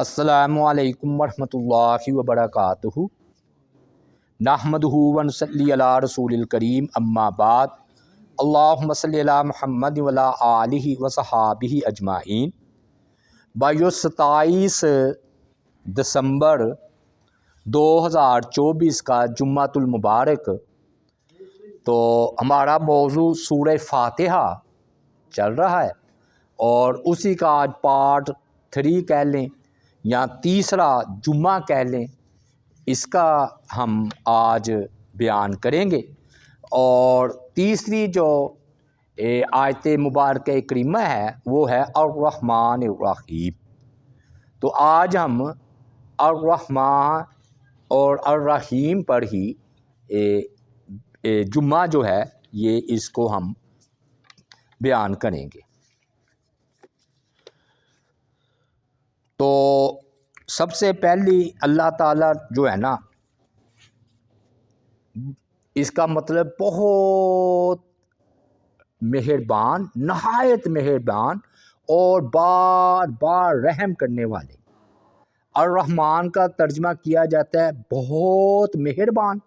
السلام علیکم ورحمۃ اللہ وبرکاتہ۔ نحمدہ ونصلی علی رسول الکریم، اما بعد، اللہم صلی علی محمد وعلی آلہ وصحابہ اجمعین۔ بھائیو، 27 دسمبر 2024 کا جمعۃ المبارک، تو ہمارا موضوع سورہ فاتحہ چل رہا ہے، اور اسی کا آج پارٹ 3 کہہ لیں یا تیسرا جمعہ کہہ لیں، اس کا ہم آج بیان کریں گے۔ اور تیسری جو آیت مبارکہ کریمہ ہے وہ ہے الرحمن الرحیم۔ تو آج ہم الرحمن اور الرحیم پر ہی جمعہ جو ہے یہ اس کو ہم بیان کریں گے۔ تو سب سے پہلی اللہ تعالیٰ جو ہے نا، اس کا مطلب بہت مہربان، نہایت مہربان اور بار بار رحم کرنے والے۔ الرحمن کا ترجمہ کیا جاتا ہے بہت مہربان،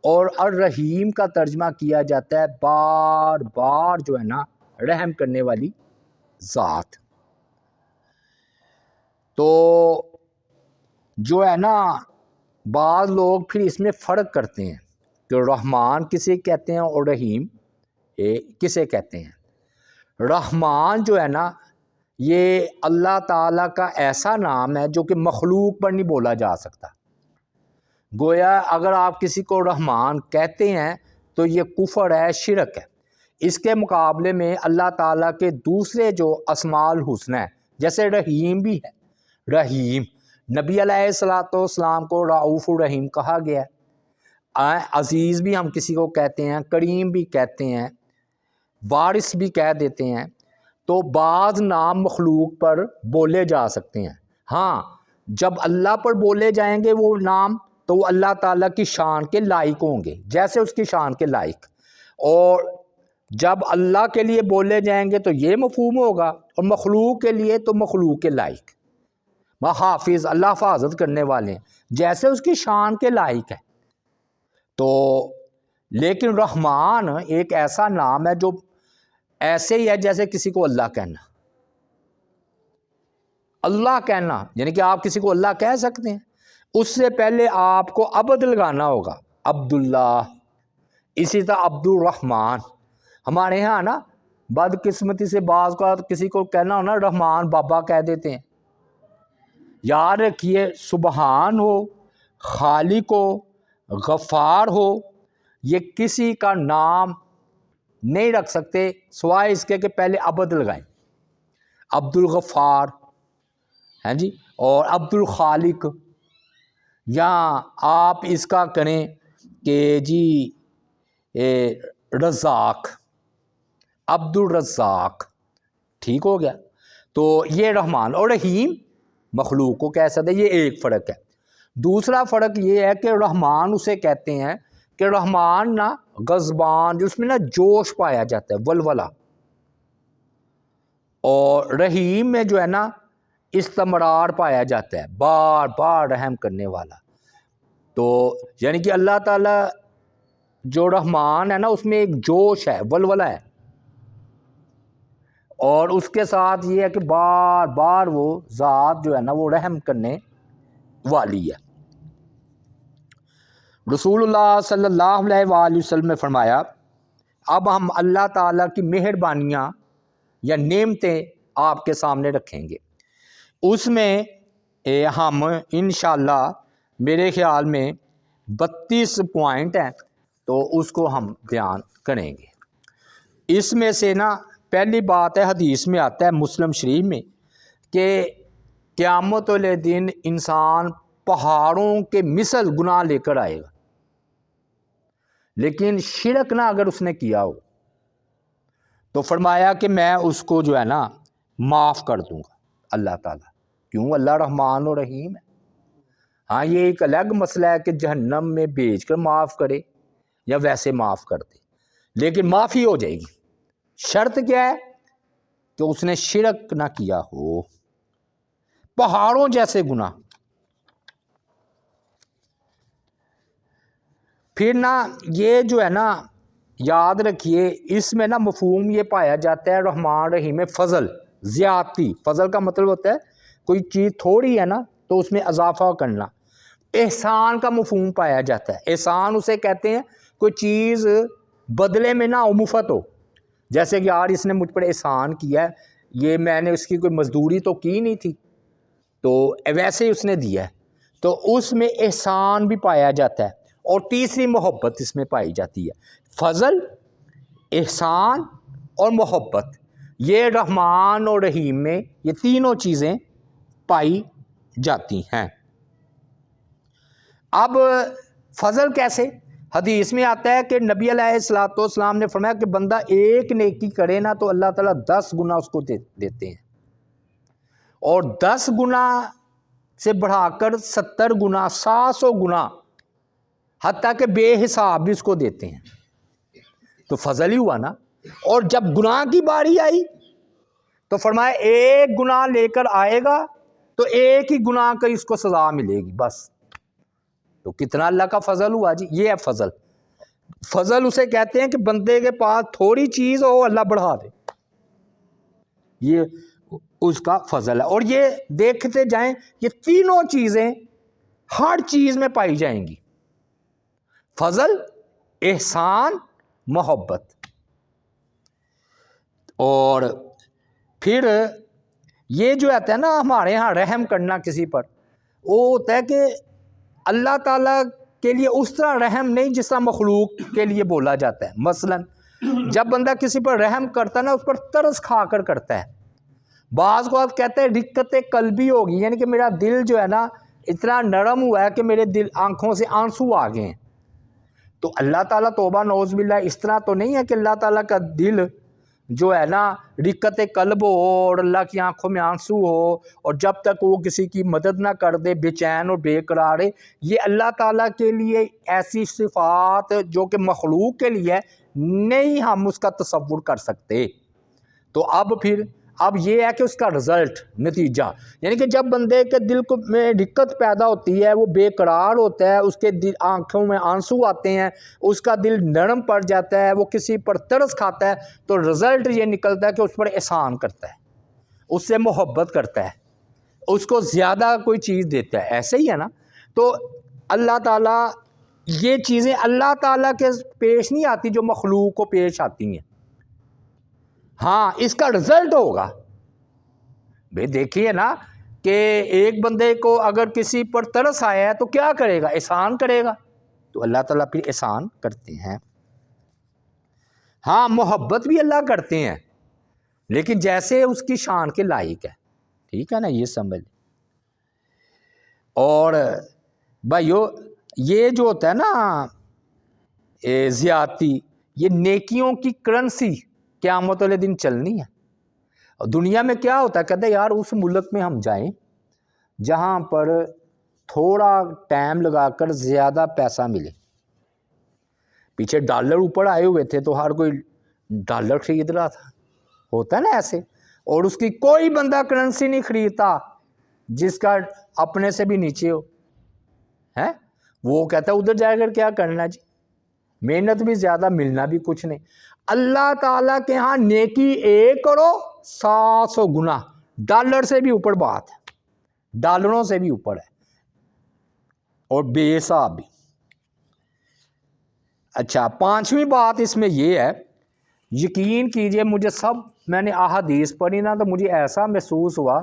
اور الرحیم کا ترجمہ کیا جاتا ہے بار بار جو ہے نا رحم کرنے والی ذات۔ تو جو ہے نا، بعض لوگ پھر اس میں فرق کرتے ہیں کہ رحمان کسے کہتے ہیں اور رحیم کسے کہتے ہیں۔ رحمان جو ہے نا، یہ اللہ تعالیٰ کا ایسا نام ہے جو کہ مخلوق پر نہیں بولا جا سکتا۔ گویا اگر آپ کسی کو رحمان کہتے ہیں تو یہ کفر ہے، شرک ہے۔ اس کے مقابلے میں اللہ تعالیٰ کے دوسرے جو اسماء الحسنی ہیں، جیسے رحیم بھی ہے، رحیم نبی علیہ السلام کو رؤوف الرحیم کہا گیا ہے۔ عزیز بھی ہم کسی کو کہتے ہیں، کریم بھی کہتے ہیں، وارث بھی کہہ دیتے ہیں۔ تو بعض نام مخلوق پر بولے جا سکتے ہیں، ہاں جب اللہ پر بولے جائیں گے وہ نام تو وہ اللہ تعالیٰ کی شان کے لائق ہوں گے، جیسے اس کی شان کے لائق۔ اور جب اللہ کے لیے بولے جائیں گے تو یہ مفہوم ہوگا، اور مخلوق کے لیے تو مخلوق کے لائق۔ حافظ، اللہ حفاظت کرنے والے ہیں، جیسے اس کی شان کے لائق ہے۔ تو لیکن رحمان ایک ایسا نام ہے جو ایسے ہی ہے جیسے کسی کو اللہ کہنا۔ اللہ کہنا یعنی کہ آپ کسی کو اللہ کہہ سکتے ہیں، اس سے پہلے آپ کو عبد لگانا ہوگا، عبداللہ۔ اسی طرح عبد الرحمن۔ ہمارے ہاں نا بدقسمتی سے بعض کا کسی کو کہنا ہونا رحمان بابا کہہ دیتے ہیں۔ یاد رکھیے، سبحان ہو، خالق ہو، غفار ہو، یہ کسی کا نام نہیں رکھ سکتے سوائے اس کے کہ پہلے عبد لگائیں۔ عبد الغفار ہیں جی، اور عبد الخالق، یا آپ اس کا کریں کہ جی رزاق، عبد الرزاق، ٹھیک ہو گیا۔ تو یہ رحمان اور رحیم مخلوق کو کہہ سکتے، یہ ایک فرق ہے۔ دوسرا فرق یہ ہے کہ رحمان اسے کہتے ہیں کہ رحمان نا غضبان، جس میں نا جوش پایا جاتا ہے، ولولہ۔ اور رحیم میں جو ہے نا استمرار پایا جاتا ہے، بار بار رحم کرنے والا۔ تو یعنی کہ اللہ تعالیٰ جو رحمان ہے نا، اس میں ایک جوش ہے، ولولہ ہے، اور اس کے ساتھ یہ ہے کہ بار بار وہ ذات جو ہے نا وہ رحم کرنے والی ہے۔ رسول اللہ صلی اللہ علیہ وآلہ وسلم نے فرمایا، اب ہم اللہ تعالیٰ کی مہربانیاں یا نعمتیں آپ کے سامنے رکھیں گے۔ اس میں ہم انشاءاللہ میرے خیال میں 32 پوائنٹ ہیں، تو اس کو ہم بیان کریں گے۔ اس میں سے نا پہلی بات ہے، حدیث میں آتا ہے مسلم شریف میں کہ قیامت والے دن انسان پہاڑوں کے مثل گناہ لے کر آئے گا، لیکن شرک نہ اگر اس نے کیا ہو تو فرمایا کہ میں اس کو جو ہے نا معاف کر دوں گا، اللہ تعالیٰ۔ کیوں؟ اللہ رحمان و رحیم ہے۔ ہاں یہ ایک الگ مسئلہ ہے کہ جہنم میں بھیج کر معاف کرے یا ویسے معاف کر دے، لیکن معافی ہو جائے گی۔ شرط کیا ہے؟ کہ اس نے شرک نہ کیا ہو۔ پہاڑوں جیسے گناہ. پھر نا یہ جو ہے نا یاد رکھیے اس میں نا مفہوم یہ پایا جاتا ہے رحمان رحیم میں فضل، زیادتی. فضل کا مطلب ہوتا ہے کوئی چیز تھوڑی ہے نا تو اس میں اضافہ کرنا. احسان کا مفہوم پایا جاتا ہے. احسان اسے کہتے ہیں کوئی چیز بدلے میں نہ مفت ہو. جیسے کہ یار اس نے مجھ پر احسان کیا ہے، یہ میں نے اس کی کوئی مزدوری تو کی نہیں تھی تو ویسے ہی اس نے دیا ہے، تو اس میں احسان بھی پایا جاتا ہے. اور تیسری محبت اس میں پائی جاتی ہے. فضل، احسان اور محبت، یہ رحمان اور رحیم میں یہ تینوں چیزیں پائی جاتی ہیں. اب فضل کیسے؟ حدیث میں آتا ہے کہ نبی علیہ الصلوۃ والسلام نے فرمایا کہ بندہ ایک نیکی کرے نا تو اللہ تعالیٰ 10 گنا اس کو دیتے ہیں، اور 10 گنا سے بڑھا کر 70 گنا، 700 گنا، حتیٰ کہ بے حساب بھی اس کو دیتے ہیں. تو فضل ہی ہوا نا. اور جب گناہ کی باری آئی تو فرمایا ایک گناہ لے کر آئے گا تو ایک ہی گناہ کا اس کو سزا ملے گی بس. تو کتنا اللہ کا فضل ہوا جی. یہ ہے فضل. فضل اسے کہتے ہیں کہ بندے کے پاس تھوڑی چیز ہو اللہ بڑھا دے، یہ اس کا فضل ہے. اور یہ دیکھتے جائیں یہ تینوں چیزیں ہر چیز میں پائی جائیں گی، فضل، احسان، محبت. اور پھر یہ جو آتا ہے نا ہمارے ہاں رحم کرنا کسی پر، وہ ہوتا ہے کہ اللہ تعالیٰ کے لیے اس طرح رحم نہیں جس طرح مخلوق کے لیے بولا جاتا ہے. مثلا جب بندہ کسی پر رحم کرتا ہے نا اس پر ترس کھا کر کرتا ہے. بعض کو آپ کہتے ہیں رقت قلبی ہوگی، یعنی کہ میرا دل جو ہے نا اتنا نرم ہوا ہے کہ میرے دل آنکھوں سے آنسو آ گئے ہیں. تو اللہ تعالیٰ توبہ نعوذ باللہ اس طرح تو نہیں ہے کہ اللہ تعالیٰ کا دل جو ہے نا رقت قلب ہو اور اللہ کی آنکھوں میں آنسو ہو اور جب تک وہ کسی کی مدد نہ کر دے بے چین اور بے قرار ہے. یہ اللہ تعالیٰ کے لیے ایسی صفات جو کہ مخلوق کے لیے نہیں ہم اس کا تصور کر سکتے. تو اب یہ ہے کہ اس کا رزلٹ، نتیجہ، یعنی کہ جب بندے کے دل کو میں دقت پیدا ہوتی ہے، وہ بے قرار ہوتا ہے، اس کے دل آنکھوں میں آنسو آتے ہیں، اس کا دل نرم پڑ جاتا ہے، وہ کسی پر ترس کھاتا ہے، تو رزلٹ یہ نکلتا ہے کہ اس پر احسان کرتا ہے، اس سے محبت کرتا ہے، اس کو زیادہ کوئی چیز دیتا ہے. ایسے ہی ہے نا. تو اللہ تعالیٰ یہ چیزیں اللہ تعالیٰ کے پیش نہیں آتی جو مخلوق کو پیش آتی ہیں. ہاں اس کا رزلٹ ہوگا. بھئی دیکھیے نا کہ ایک بندے کو اگر کسی پر ترس آیا ہے تو کیا کرے گا؟ احسان کرے گا. تو اللہ تعالیٰ پھر احسان کرتے ہیں. ہاں محبت بھی اللہ کرتے ہیں لیکن جیسے اس کی شان کے لائق ہے. ٹھیک ہے نا، یہ سمجھ. اور بھائیو یہ جو ہوتا ہے نا زیادتی، یہ نیکیوں کی کرنسی قیامت والے دن چلنی ہے. اور دنیا میں کیا ہوتا ہے، کہتے ہیں یار اس ملک میں ہم جائیں جہاں پر تھوڑا ٹائم لگا کر زیادہ پیسہ ملے. پیچھے ڈالر اوپر آئے ہوئے تھے تو ہر کوئی ڈالر خرید رہا تھا. ہوتا ہے نا ایسے. اور اس کی کوئی بندہ کرنسی نہیں خریدتا جس کا اپنے سے بھی نیچے ہو. ہے وہ کہتا ہے ادھر جا کر کیا کرنا جی، محنت بھی زیادہ ملنا بھی کچھ نہیں. اللہ تعالیٰ کے ہاں نیکی ایک کرو 700 گنا، ڈالر سے بھی اوپر بات ہے، ڈالروں سے بھی اوپر ہے اور بے حساب بھی. اچھا 5ویں بات اس میں یہ ہے، یقین کیجئے میں نے احادیث پڑھی نا تو مجھے ایسا محسوس ہوا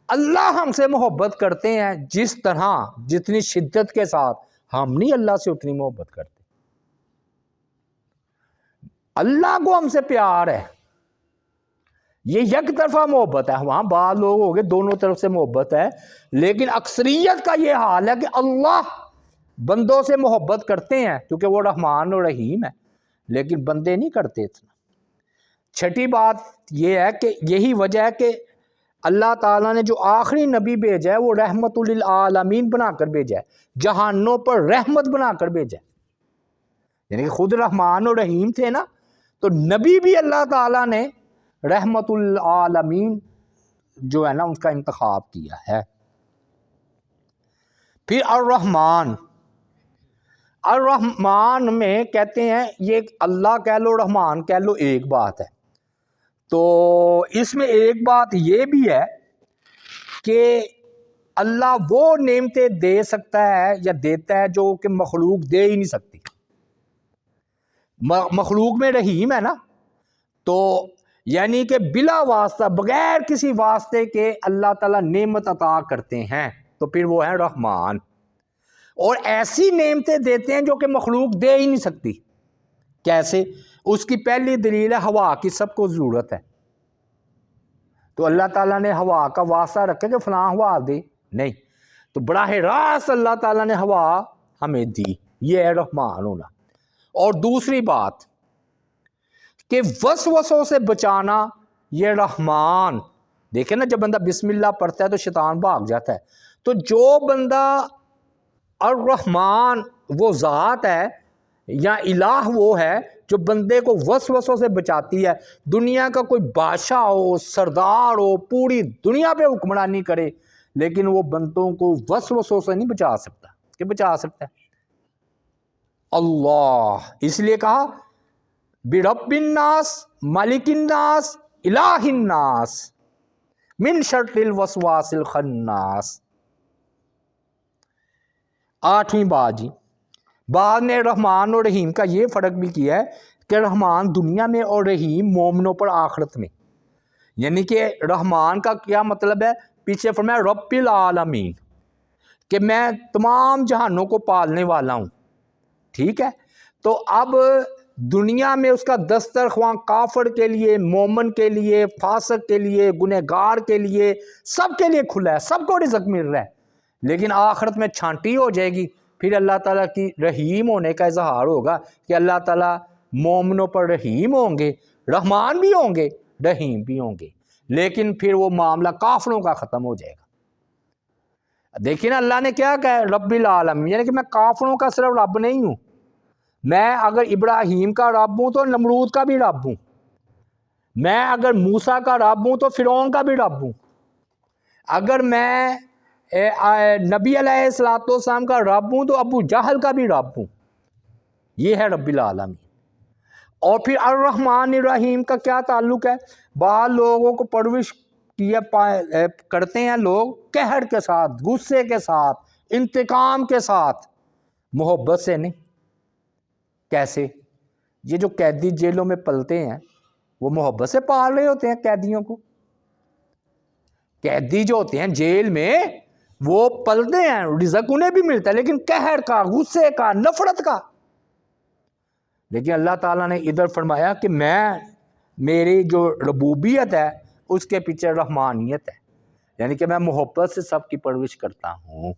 اللہ ہم سے محبت کرتے ہیں جس طرح جتنی شدت کے ساتھ ہم نہیں اللہ سے اتنی محبت کرتے. اللہ کو ہم سے پیار ہے، یہ یک طرفہ محبت ہے. وہاں بعض لوگ ہو گئے دونوں طرف سے محبت ہے، لیکن اکثریت کا یہ حال ہے کہ اللہ بندوں سے محبت کرتے ہیں کیونکہ وہ رحمان و رحیم ہے، لیکن بندے نہیں کرتے اتنا. 6ٹھی بات یہ ہے کہ یہی وجہ ہے کہ اللہ تعالیٰ نے جو آخری نبی بھیجا ہے وہ رحمت للعالمین بنا کر بھیجا ہے، جہانوں پر رحمت بنا کر بھیجا ہے. یعنی کہ خود رحمان و رحیم تھے نا، تو نبی بھی اللہ تعالیٰ نے رحمت للعالمین جو ہے نا اس کا انتخاب کیا ہے۔ پھر الرحمن، الرحمن میں کہتے ہیں یہ اللہ کہہ لو رحمان کہہ لو ایک بات ہے، تو اس میں ایک بات یہ بھی ہے کہ اللہ وہ نعمتیں دے سکتا ہے یا دیتا ہے جو کہ مخلوق دے ہی نہیں سکتی۔ مخلوق میں رحیم ہے نا، تو یعنی کہ بلا واسطہ بغیر کسی واسطے کے اللہ تعالیٰ نعمت عطا کرتے ہیں، تو پھر وہ ہے رحمان، اور ایسی نعمتیں دیتے ہیں جو کہ مخلوق دے ہی نہیں سکتی۔ کیسے؟ اس کی پہلی دلیل ہے ہوا کی سب کو ضرورت ہے، تو اللہ تعالیٰ نے ہوا کا واسطہ رکھا کہ فلاں ہوا دے، نہیں، تو براہ راست اللہ تعالیٰ نے ہوا ہمیں دی، یہ ہے رحمان ہونا۔ اور دوسری بات کہ وسوسوں سے بچانا، یہ رحمان، دیکھیں نا جب بندہ بسم اللہ پڑھتا ہے تو شیطان بھاگ جاتا ہے، تو جو بندہ الرحمن وہ ذات ہے یا الہ وہ ہے جو بندے کو وسوسوں سے بچاتی ہے، دنیا کا کوئی بادشاہ ہو، سردار ہو، پوری دنیا پہ حکمرانی کرے، لیکن وہ بندوں کو وسوسوں سے نہیں بچا سکتا، کہ بچا سکتا ہے اللہ۔ اس لیے کہا برب الناس مالک الناس الہ الناس من شر الوسواس الخناس۔ آٹھویں بات جی، بعد نے رحمان اور رحیم کا یہ فرق بھی کیا ہے کہ رحمان دنیا میں اور رحیم مومنوں پر آخرت میں، یعنی کہ رحمان کا کیا مطلب ہے، پیچھے فرمایا رب العالمین، کہ میں تمام جہانوں کو پالنے والا ہوں، ٹھیک ہے۔ تو اب دنیا میں اس کا دسترخواں کافر کے لیے، مومن کے لیے، فاسق کے لیے، گنہگار کے لیے، سب کے لیے کھلا ہے، سب کو رزق مل رہا ہے، لیکن آخرت میں چھانٹی ہو جائے گی، پھر اللہ تعالیٰ کی رحیم ہونے کا اظہار ہوگا کہ اللہ تعالیٰ مومنوں پر رحیم ہوں گے، رحمان بھی ہوں گے، رحیم بھی ہوں گے، لیکن پھر وہ معاملہ کافروں کا ختم ہو جائے گا۔ دیکھیں نا اللہ نے کیا کہا ہے رب العالمین، یعنی کہ میں کافروں کا صرف رب نہیں ہوں، میں اگر ابراہیم کا رب ہوں تو نمرود کا بھی رب ہوں، میں اگر موسیٰ کا رب ہوں تو فرعون کا بھی رب ہوں، اگر میں نبی علیہ السلام کا رب ہوں تو ابو جہل کا بھی رب ہوں، یہ ہے رب العالمین۔ اور پھر الرحمن الرحیم کا کیا تعلق ہے؟ بعض لوگوں کو پرورش کرتے ہیں لوگ قہر کے ساتھ، غصے کے ساتھ، انتقام کے ساتھ، محبت سے نہیں۔ کیسے؟ یہ جو قیدی جیلوں میں پلتے ہیں وہ محبت سے پال رہے ہوتے ہیں قیدیوں کو، قیدی جو ہوتے ہیں جیل میں وہ پلتے ہیں، رزق انہیں بھی ملتا ہے، لیکن قہر کا، غصے کا، نفرت کا۔ لیکن اللہ تعالیٰ نے ادھر فرمایا کہ میری جو ربوبیت ہے اس کے پیچھے رحمانیت ہے، یعنی کہ میں محبت سے سب کی پرورش کرتا ہوں۔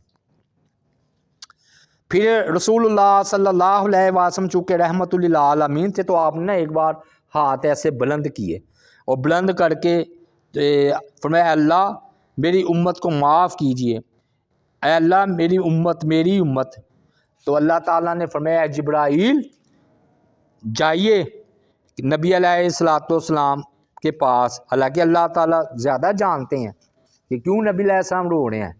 پھر رسول اللہ صلی اللہ علیہ وسلم چونکہ رحمت للعالمین تھے، تو آپ نے ایک بار ہاتھ ایسے بلند کیے اور بلند کر کے فرمایا اللہ میری امت کو معاف کیجئے، اے اللہ میری امت۔ تو اللہ تعالیٰ نے فرمایا جبرائیل جائیے نبی علیہ السلام کے پاس، حالانکہ اللہ تعالیٰ زیادہ جانتے ہیں کہ کیوں نبی علیہ السلام رو رہے ہیں،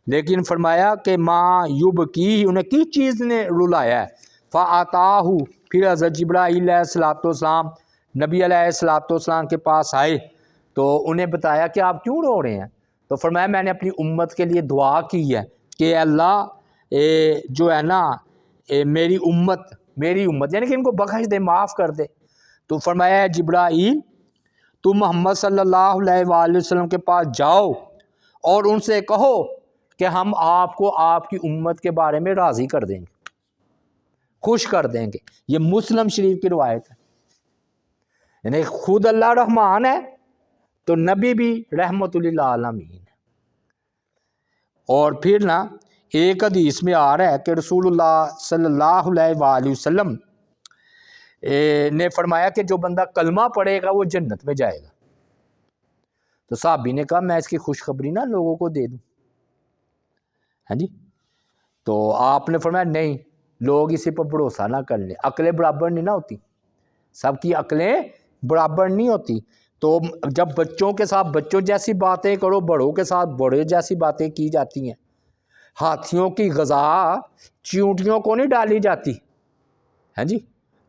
لیکن فرمایا کہ ماں یبکی، انہیں کس چیز نے رلایا ہے، فَأَتَاهُ، پھر حضرت جبرائیل علیہ السلام نبی علیہ السلام کے پاس آئے تو انہیں بتایا کہ آپ کیوں رو رہے ہیں، تو فرمایا میں نے اپنی امت کے لیے دعا کی ہے کہ اللہ جو ہے نا میری امت یعنی کہ ان کو بخش دے، معاف کر دے۔ تو فرمایا جبرائیل تو محمد صلی اللہ علیہ وآلہ وسلم کے پاس جاؤ اور ان سے کہو کہ ہم آپ کو آپ کی امت کے بارے میں راضی کر دیں گے، خوش کر دیں گے۔ یہ مسلم شریف کی روایت ہے، یعنی خود اللہ رحمان ہے تو نبی بھی رحمت للعالمین ہے۔ اور پھر نا ایک حدیث میں آ رہا ہے کہ رسول اللہ صلی اللہ علیہ وآلہ وسلم نے فرمایا کہ جو بندہ کلمہ پڑھے گا وہ جنت میں جائے گا۔ تو صحابی نے کہا میں اس کی خوشخبری نا لوگوں کو دے دوں، ہاں جی، تو آپ نے فرمایا نہیں، لوگ اسی پر بھروسہ نہ کر لیں، عقلیں برابر نہیں نہ ہوتی، سب کی عقلیں برابر نہیں ہوتی، تو جب بچوں کے ساتھ بچوں جیسی باتیں کرو، بڑوں کے ساتھ بڑے جیسی باتیں کی جاتی ہیں۔ ہاتھیوں کی غذا چیونٹیوں کو نہیں ڈالی جاتی، ہاں جی۔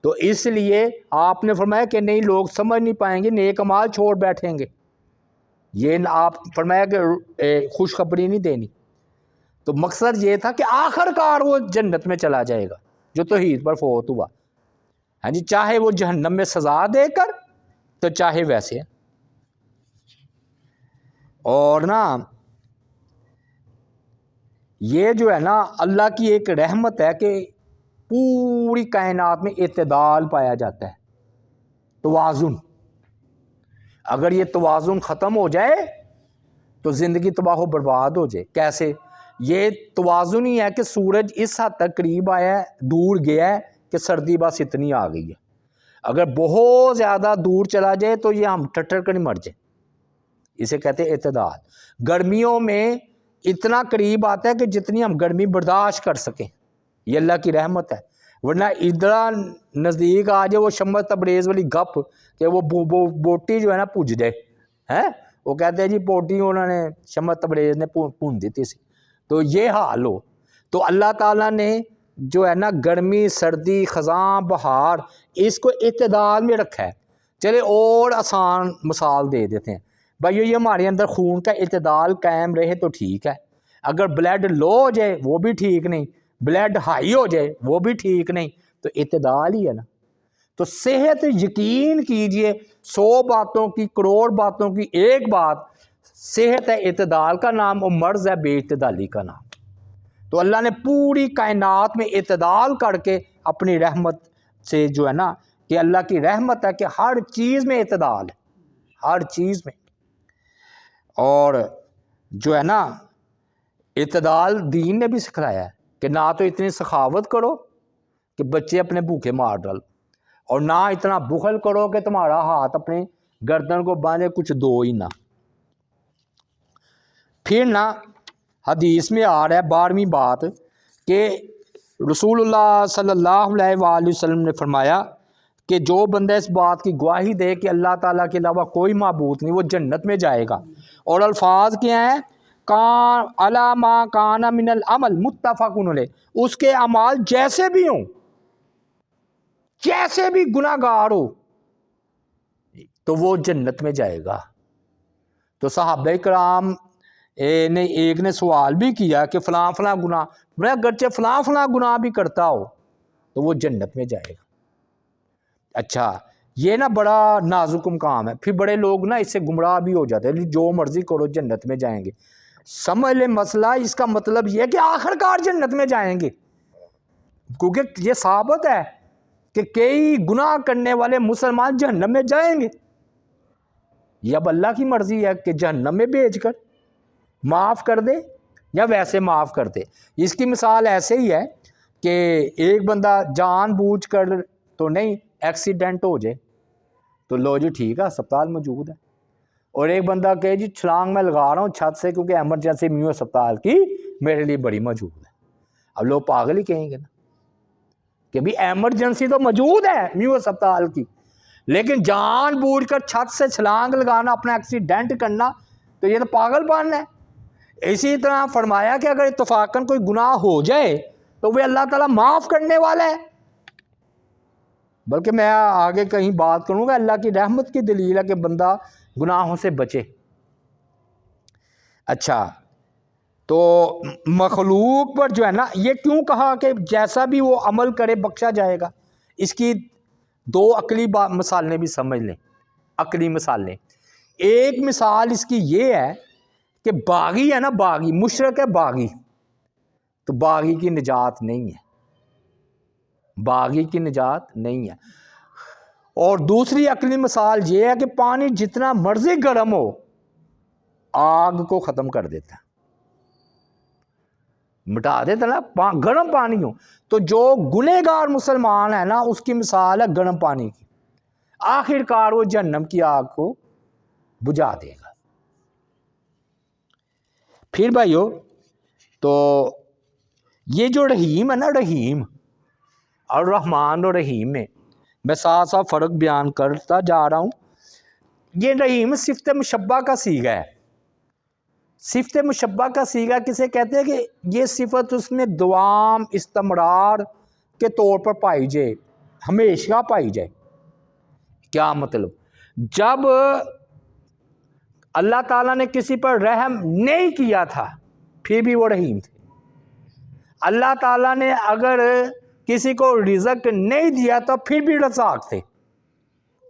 تو اس لیے آپ نے فرمایا کہ نہیں، لوگ سمجھ نہیں پائیں گے، نیک اعمال چھوڑ بیٹھیں گے، یہ آپ فرمایا کہ خوشخبری نہیں دینی۔ تو مقصد یہ تھا کہ آخر کار وہ جنت میں چلا جائے گا جو توحید پر فوت ہوا، ہاں جی، چاہے وہ جہنم میں سزا دے کر تو چاہے ویسے۔ اور نا یہ جو ہے نا اللہ کی ایک رحمت ہے کہ پوری کائنات میں اعتدال پایا جاتا ہے، توازن۔ اگر یہ توازن ختم ہو جائے تو زندگی تباہ و برباد ہو جائے۔ کیسے؟ یہ توازن ہی ہے کہ سورج اس حد تک قریب آیا ہے، دور گیا ہے کہ سردی بس اتنی آ گئی ہے۔ اگر بہت زیادہ دور چلا جائے تو یہ ہم ٹھٹر کر نہیں مر جائیں، اسے کہتے ہیں اعتدال۔ گرمیوں میں اتنا قریب آتا ہے کہ جتنی ہم گرمی برداشت کر سکیں، یہ اللہ کی رحمت ہے۔ ورنہ ادھر نزدیک آ جائے وہ شمس تبریز والی گپ کہ وہ بوٹی جو ہے نا پج جائے، ہیں وہ کہتے ہیں جی بوٹی انہوں نے شمس تبریز نے پون دی تھی، تو یہ حال ہو۔ تو اللہ تعالیٰ نے جو ہے نا گرمی، سردی، خزاں، بہار، اس کو اعتدال میں رکھا ہے۔ چلے اور آسان مثال دے دیتے ہیں بھائی، یہ ہمارے اندر خون کا اعتدال قائم رہے تو ٹھیک ہے، اگر بلڈ لو ہو جائے وہ بھی ٹھیک نہیں، بلڈ ہائی ہو جائے وہ بھی ٹھیک نہیں، تو اعتدال ہی ہے نا۔ تو صحت، یقین کیجئے 100 باتوں کی، کروڑ باتوں کی ایک بات صحت ہے، اعتدال کا نام، اور مرض ہے بے اعتدالی کا نام۔ تو اللہ نے پوری کائنات میں اعتدال کر کے اپنی رحمت سے جو ہے نا کہ اللہ کی رحمت ہے کہ ہر چیز میں اعتدال ہے، ہر چیز میں۔ اور جو ہے نا اعتدال دین نے بھی سکھلایا ہے کہ نہ تو اتنی سخاوت کرو کہ بچے اپنے بھوکے مار ڈال، اور نہ اتنا بخل کرو کہ تمہارا ہاتھ اپنے گردن کو باندھے کچھ دو ہی نہ۔ پھر نا حدیث میں آ رہا ہے 12ویں بات کہ رسول اللہ صلی اللہ علیہ وآلہ وسلم نے فرمایا کہ جو بندہ اس بات کی گواہی دے کہ اللہ تعالیٰ کے علاوہ کوئی معبود نہیں، وہ جنت میں جائے گا۔ اور الفاظ کیا ہیں؟ کان علی ما کان من العمل متفق علیہ، اس کے اعمال جیسے بھی ہوں، جیسے بھی گناہ گار ہو تو وہ جنت میں جائے گا۔ تو صحابہ کرام نے ایک نے سوال بھی کیا کہ فلاں فلاں گناہ، میں اگرچہ فلاں فلاں گناہ بھی کرتا ہو تو وہ جنت میں جائے گا۔ اچھا، یہ نا بڑا نازک مقام ہے، پھر بڑے لوگ نا اس سے گمراہ بھی ہو جاتے ہیں، جو مرضی کرو جنت میں جائیں گے۔ سمجھ لے مسئلہ، اس کا مطلب یہ ہے کہ آخر کار جنت میں جائیں گے، کیونکہ یہ ثابت ہے کہ کئی گناہ کرنے والے مسلمان جہنم میں جائیں گے۔ یہ اب اللہ کی مرضی ہے کہ جہنم میں بھیج کر معاف کر دے یا ویسے معاف کر دے۔ اس کی مثال ایسے ہی ہے کہ ایک بندہ جان بوجھ کر تو نہیں، ایکسیڈنٹ ہو جائے تو لو جی ٹھیک ہے، ہسپتال موجود ہے، اور ایک بندہ کہے جی چھلانگ میں لگا رہا ہوں چھت سے کیونکہ ایمرجنسی میو ہسپتال کی میرے لیے بڑی موجود ہے۔ اب لوگ پاگل ہی کہیں گے نا کہ بھی ایمرجنسی تو موجود ہے میو ہسپتال کی، لیکن جان بوجھ کر چھت سے چھلانگ لگانا، اپنا ایکسیڈنٹ کرنا، تو یہ تو پاگل پن ہے۔ اسی طرح فرمایا کہ اگر اتفاقاً کوئی گناہ ہو جائے تو وہ اللہ تعالیٰ معاف کرنے والا ہے۔ بلکہ میں آگے کہیں بات کروں گا، اللہ کی رحمت کی دلیل ہے کہ بندہ گناہوں سے بچے۔ اچھا، تو مخلوق پر جو ہے نا یہ کیوں کہا کہ جیسا بھی وہ عمل کرے بخشا جائے گا؟ اس کی 2 عقلی مثالیں بھی سمجھ لیں، عقلی مثالیں۔ ایک مثال اس کی یہ ہے کہ باغی ہے نا، باغی مشرک ہے، باغی تو باغی کی نجات نہیں ہے، باغی کی نجات نہیں ہے۔ اور دوسری عقلی مثال یہ ہے کہ پانی جتنا مرضی گرم ہو آگ کو ختم کر دیتا ہے، مٹا دیتا نا، گرم پانی ہو۔ تو جو گنہگار مسلمان ہے نا اس کی مثال ہے گرم پانی کی، آخر کار وہ جہنم کی آگ کو بجھا دے گا۔ پھر بھائیو، تو یہ جو رحیم ہے نا، رحیم اور رحمان اور رحیم میں ساتھ ساتھ فرق بیان کرتا جا رہا ہوں۔ یہ رحیم صفت مشبہ کا صیغہ ہے. صفت مشبہ کا صیغہ کسے کہتے ہیں کہ یہ صفت اس میں دوام استمرار کے طور پر پائی جائے، ہمیشہ پائی جائے. کیا مطلب؟ جب اللہ تعالیٰ نے کسی پر رحم نہیں کیا تھا پھر بھی وہ رحیم تھے. اللہ تعالیٰ نے اگر کسی کو رزق نہیں دیا تو پھر بھی رزاق تھے.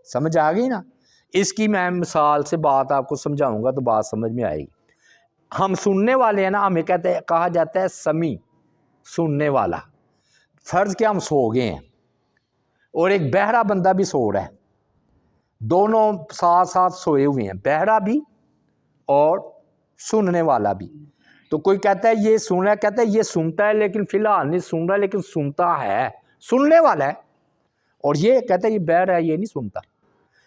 سمجھ آ گئی نا؟ اس کی میں مثال سے بات آپ کو سمجھاؤں گا تو بات سمجھ میں آئے گی. ہم سننے والے ہیں نا، ہمیں کہا جاتا ہے سمیع، سننے والا. فرض کیا ہم سو گئے ہیں اور ایک بہرا بندہ بھی سو رہا ہے، دونوں ساتھ ساتھ سوئے ہوئے ہیں، بہرا بھی اور سننے والا بھی. تو کوئی کہتا ہے یہ سن رہا ہے، کہتا ہے یہ سنتا ہے لیکن فی الحال نہیں سن رہا، لیکن سنتا ہے، سننے والا ہے. اور یہ کہتا ہے یہ بہرا ہے، یہ نہیں سنتا.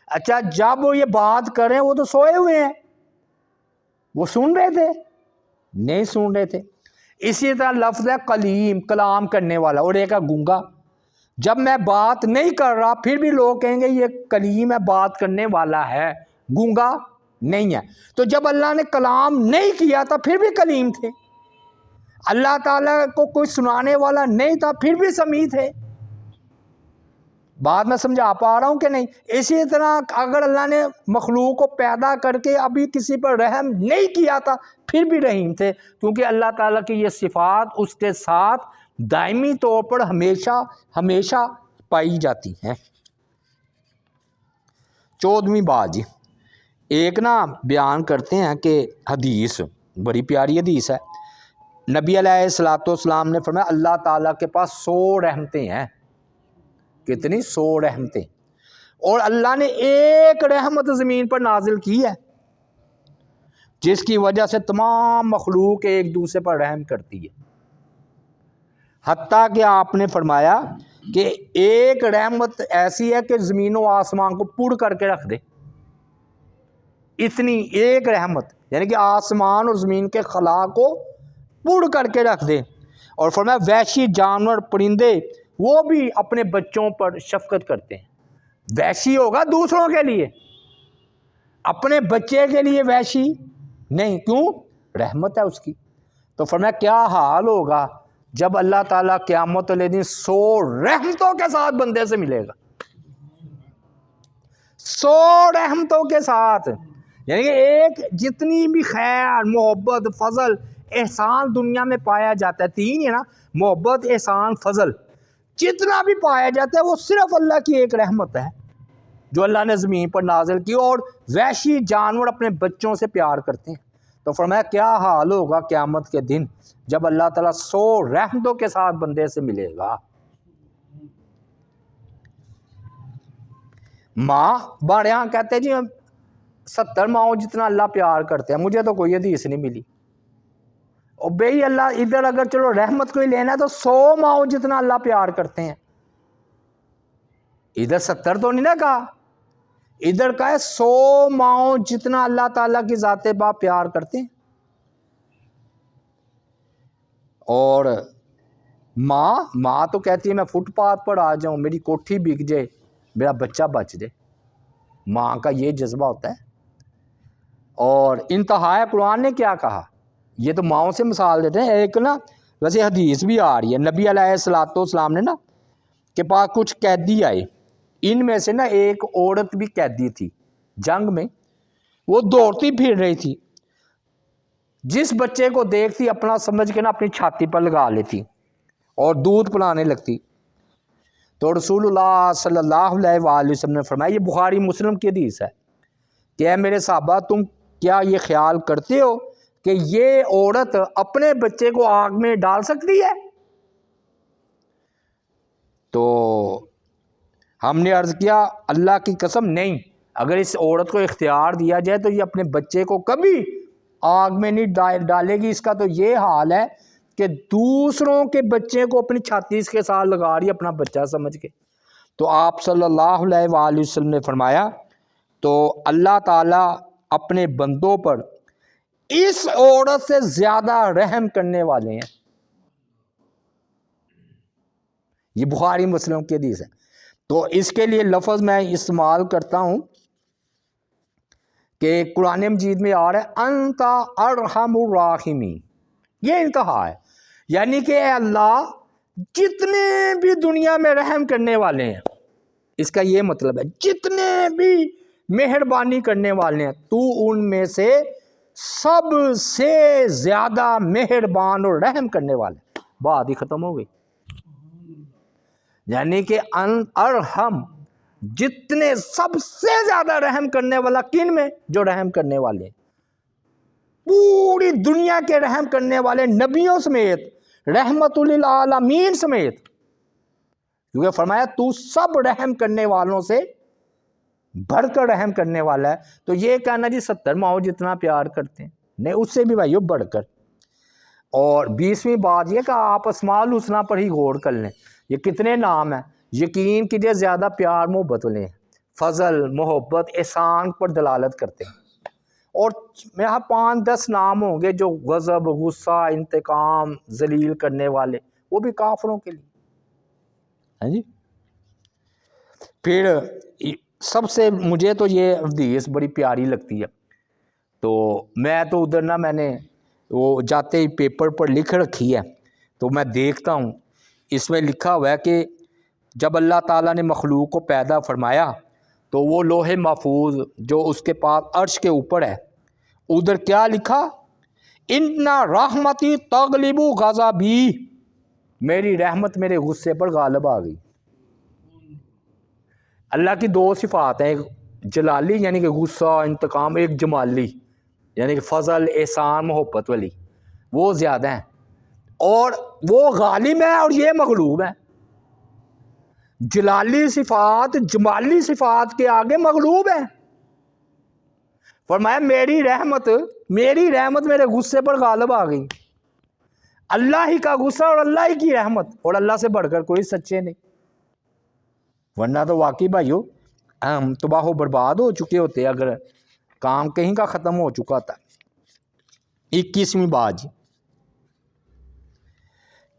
اچھا جب وہ یہ بات کریں وہ تو سوئے ہوئے ہیں، وہ سن رہے تھے؟ نہیں سن رہے تھے. اسی طرح لفظ ہے کلیم، کلام کرنے والا، اور ایک ہے گونگا. جب میں بات نہیں کر رہا پھر بھی لوگ کہیں گے یہ کلیم ہے، بات کرنے والا ہے، گونگا نہیں ہے. تو جب اللہ نے کلام نہیں کیا تھا پھر بھی کلیم تھے. اللہ تعالیٰ کو کوئی سنانے والا نہیں تھا پھر بھی سمیع تھے. بات میں سمجھا پا رہا ہوں کہ نہیں؟ اسی طرح اگر اللہ نے مخلوق کو پیدا کر کے ابھی کسی پر رحم نہیں کیا تھا پھر بھی رحیم تھے، کیونکہ اللہ تعالیٰ کی یہ صفات اس کے ساتھ دائمی طور پر ہمیشہ ہمیشہ پائی جاتی ہیں. 14ویں بات جی، ایک نا بیان کرتے ہیں کہ حدیث بڑی پیاری حدیث ہے. نبی علیہ الصلوۃ والسلام نے فرمایا اللہ تعالیٰ کے پاس 100 رحمتیں ہیں. کتنی؟ 100 رحمتیں. اور اللہ نے ایک رحمت زمین پر نازل کی ہے جس کی وجہ سے تمام مخلوق ایک دوسرے پر رحم کرتی ہے. حتیٰ کہ آپ نے فرمایا کہ ایک رحمت ایسی ہے کہ زمین و آسمان کو پُر کر کے رکھ دے. اتنی ایک رحمت، یعنی کہ آسمان اور زمین کے خلا کو پُر کر کے رکھ دے. اور فرمایا وحشی جانور پرندے وہ بھی اپنے بچوں پر شفقت کرتے ہیں. وحشی ہوگا دوسروں کے لیے، اپنے بچے کے لیے وحشی نہیں. کیوں؟ رحمت ہے اس کی. تو فرمایا کیا حال ہوگا جب اللہ تعالیٰ قیامت والے دن 100 رحمتوں کے ساتھ بندے سے ملے گا. 100 رحمتوں کے ساتھ، یعنی کہ ایک جتنی بھی خیر، محبت، فضل، احسان دنیا میں پایا جاتا ہے، 3 ہے نا، محبت، احسان، فضل، جتنا بھی پایا جاتا ہے وہ صرف اللہ کی ایک رحمت ہے جو اللہ نے زمین پر نازل کی. اور وحشی جانور اپنے بچوں سے پیار کرتے ہیں. تو فرمایا کیا حال ہوگا قیامت کے دن جب اللہ تعالیٰ 100 رحمتوں کے ساتھ بندے سے ملے گا. ماں بڑے یہاں کہتے ہیں جی 70 ماؤں جتنا اللہ پیار کرتے ہیں. مجھے تو کوئی حدیث نہیں ملی. اور بھئی اللہ ادھر اگر چلو رحمت کو ہی لینا ہے تو 100 ماؤں جتنا اللہ پیار کرتے ہیں. ادھر 70 تو نہیں نا کہا، ادھر کا ہے 100 ماؤں جتنا اللہ تعالیٰ کی ذات باپ پیار کرتے ہیں. اور ماں تو کہتی ہے میں فٹ پاتھ پر آ جاؤں، میری کوٹھی بک جائے، میرا بچہ بچ جائے. ماں کا یہ جذبہ ہوتا ہے. اور انتہا قرآن نے کیا کہا، یہ تو ماؤں سے مثال دیتے ہیں. ایک نا ویسے حدیث بھی آ رہی ہے، نبی علیہ الصلوۃ والسلام نے نا کے پاس کچھ قیدی آئے. ان میں سے نا ایک عورت بھی قیدی تھی جنگ میں. وہ دوڑتی پھر رہی تھی، جس بچے کو دیکھتی اپنا سمجھ کے نا اپنی چھاتی پر لگا لیتی اور دودھ پلانے لگتی. تو رسول اللہ صلی اللہ علیہ وآلہ وسلم نے فرمایا، یہ بخاری مسلم کی حدیث ہے، کہ اے میرے صحابہ تم کیا یہ خیال کرتے ہو کہ یہ عورت اپنے بچے کو آگ میں ڈال سکتی ہے؟ تو ہم نے عرض کیا اللہ کی قسم نہیں. اگر اس عورت کو اختیار دیا جائے تو یہ اپنے بچے کو کبھی آگ میں نہیں ڈالے گی. اس کا تو یہ حال ہے کہ دوسروں کے بچے کو اپنی چھاتی کے ساتھ لگا رہی ہے اپنا بچہ سمجھ کے. تو آپ صلی اللہ علیہ وآلہ وسلم نے فرمایا تو اللہ تعالیٰ اپنے بندوں پر اس عورت سے زیادہ رحم کرنے والے ہیں. یہ بخاری مسلم کی حدیث ہے. تو اس کے لیے لفظ میں استعمال کرتا ہوں کہ قرآن مجید میں آ رہا ہے انتا ارحم الراحمین، یہ انتہا ہے، یعنی کہ اے اللہ جتنے بھی دنیا میں رحم کرنے والے ہیں، اس کا یہ مطلب ہے جتنے بھی مہربانی کرنے والے ہیں تو ان میں سے سب سے زیادہ مہربان اور رحم کرنے والے، بات ہی ختم ہو گئی۔ یعنی کہ ارحم، جتنے سب سے زیادہ رحم کرنے والا کن میں؟ جو رحم کرنے والے، پوری دنیا کے رحم کرنے والے نبیوں سمیت، رحمت للعالمین سمیت، کیونکہ فرمایا تو سب رحم کرنے والوں سے بڑھ کر رحم کرنے والا ہے۔ تو یہ کہنا جی 70 ماؤں جتنا پیار کرتے ہیں، نہیں، اس سے بھی بھائیو بڑھ کر۔ اور 20ویں بات یہ کہ آپ اسماء الحسنی پر ہی غور کر لیں، یہ کتنے نام ہیں، یقین کیجئے زیادہ پیار محبت والے ہیں، فضل، محبت، احسان پر دلالت کرتے ہیں۔ اور یہاں 5-10 نام ہوں گے جو غضب، غصہ، انتقام، ذلیل کرنے والے، وہ بھی کافروں کے لیے ہیں جی۔ پھر سب سے مجھے تو یہ حدیث بڑی پیاری لگتی ہے، تو میں تو ادھر نا، میں نے وہ جاتے ہی پیپر پر لکھ رکھی ہے، تو میں دیکھتا ہوں، اس میں لکھا ہوا ہے کہ جب اللہ تعالیٰ نے مخلوق کو پیدا فرمایا تو وہ لوح محفوظ جو اس کے پاس عرش کے اوپر ہے، ادھر کیا لکھا؟ ان رحمتی تغلب غضبی، میری رحمت میرے غصے پر غالب آ گئی۔ اللہ کی 2 صفات ہیں، ایک جلالی یعنی کہ غصہ انتقام، ایک جمالی یعنی کہ فضل، احسان، محبت والی، وہ زیادہ ہیں، اور وہ غالب ہے اور یہ مغلوب ہے۔ جلالی صفات جمالی صفات کے آگے مغلوب ہے۔ فرمایا میری رحمت میرے غصے پر غالب آ گئی۔ اللہ ہی کا غصہ اور اللہ ہی کی رحمت، اور اللہ سے بڑھ کر کوئی سچے نہیں، ورنہ تو واقعی بھائیو ہم تباہ و برباد ہو چکے ہوتے اگر کام کہیں کا ختم ہو چکا تھا۔ 21ویں بات جی،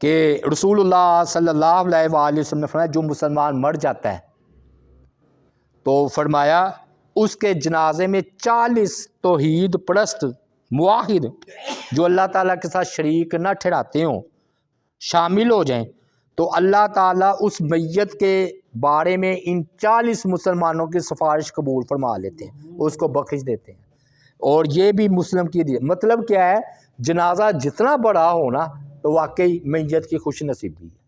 کہ رسول اللہ صلی اللہ علیہ وآلہ وسلم نے فرمایا جو مسلمان مر جاتا ہے تو فرمایا اس کے جنازے میں 40 توحید پرست موحد جو اللہ تعالیٰ کے ساتھ شریک نہ ٹھہراتے ہوں شامل ہو جائیں، تو اللہ تعالیٰ اس میت کے بارے میں ان 40 مسلمانوں کی سفارش قبول فرما لیتے ہیں، اس کو بخش دیتے ہیں۔ اور یہ بھی مسلم کی دی، مطلب کیا ہے، جنازہ جتنا بڑا ہونا تو واقعی میت کی خوش نصیبی ہے۔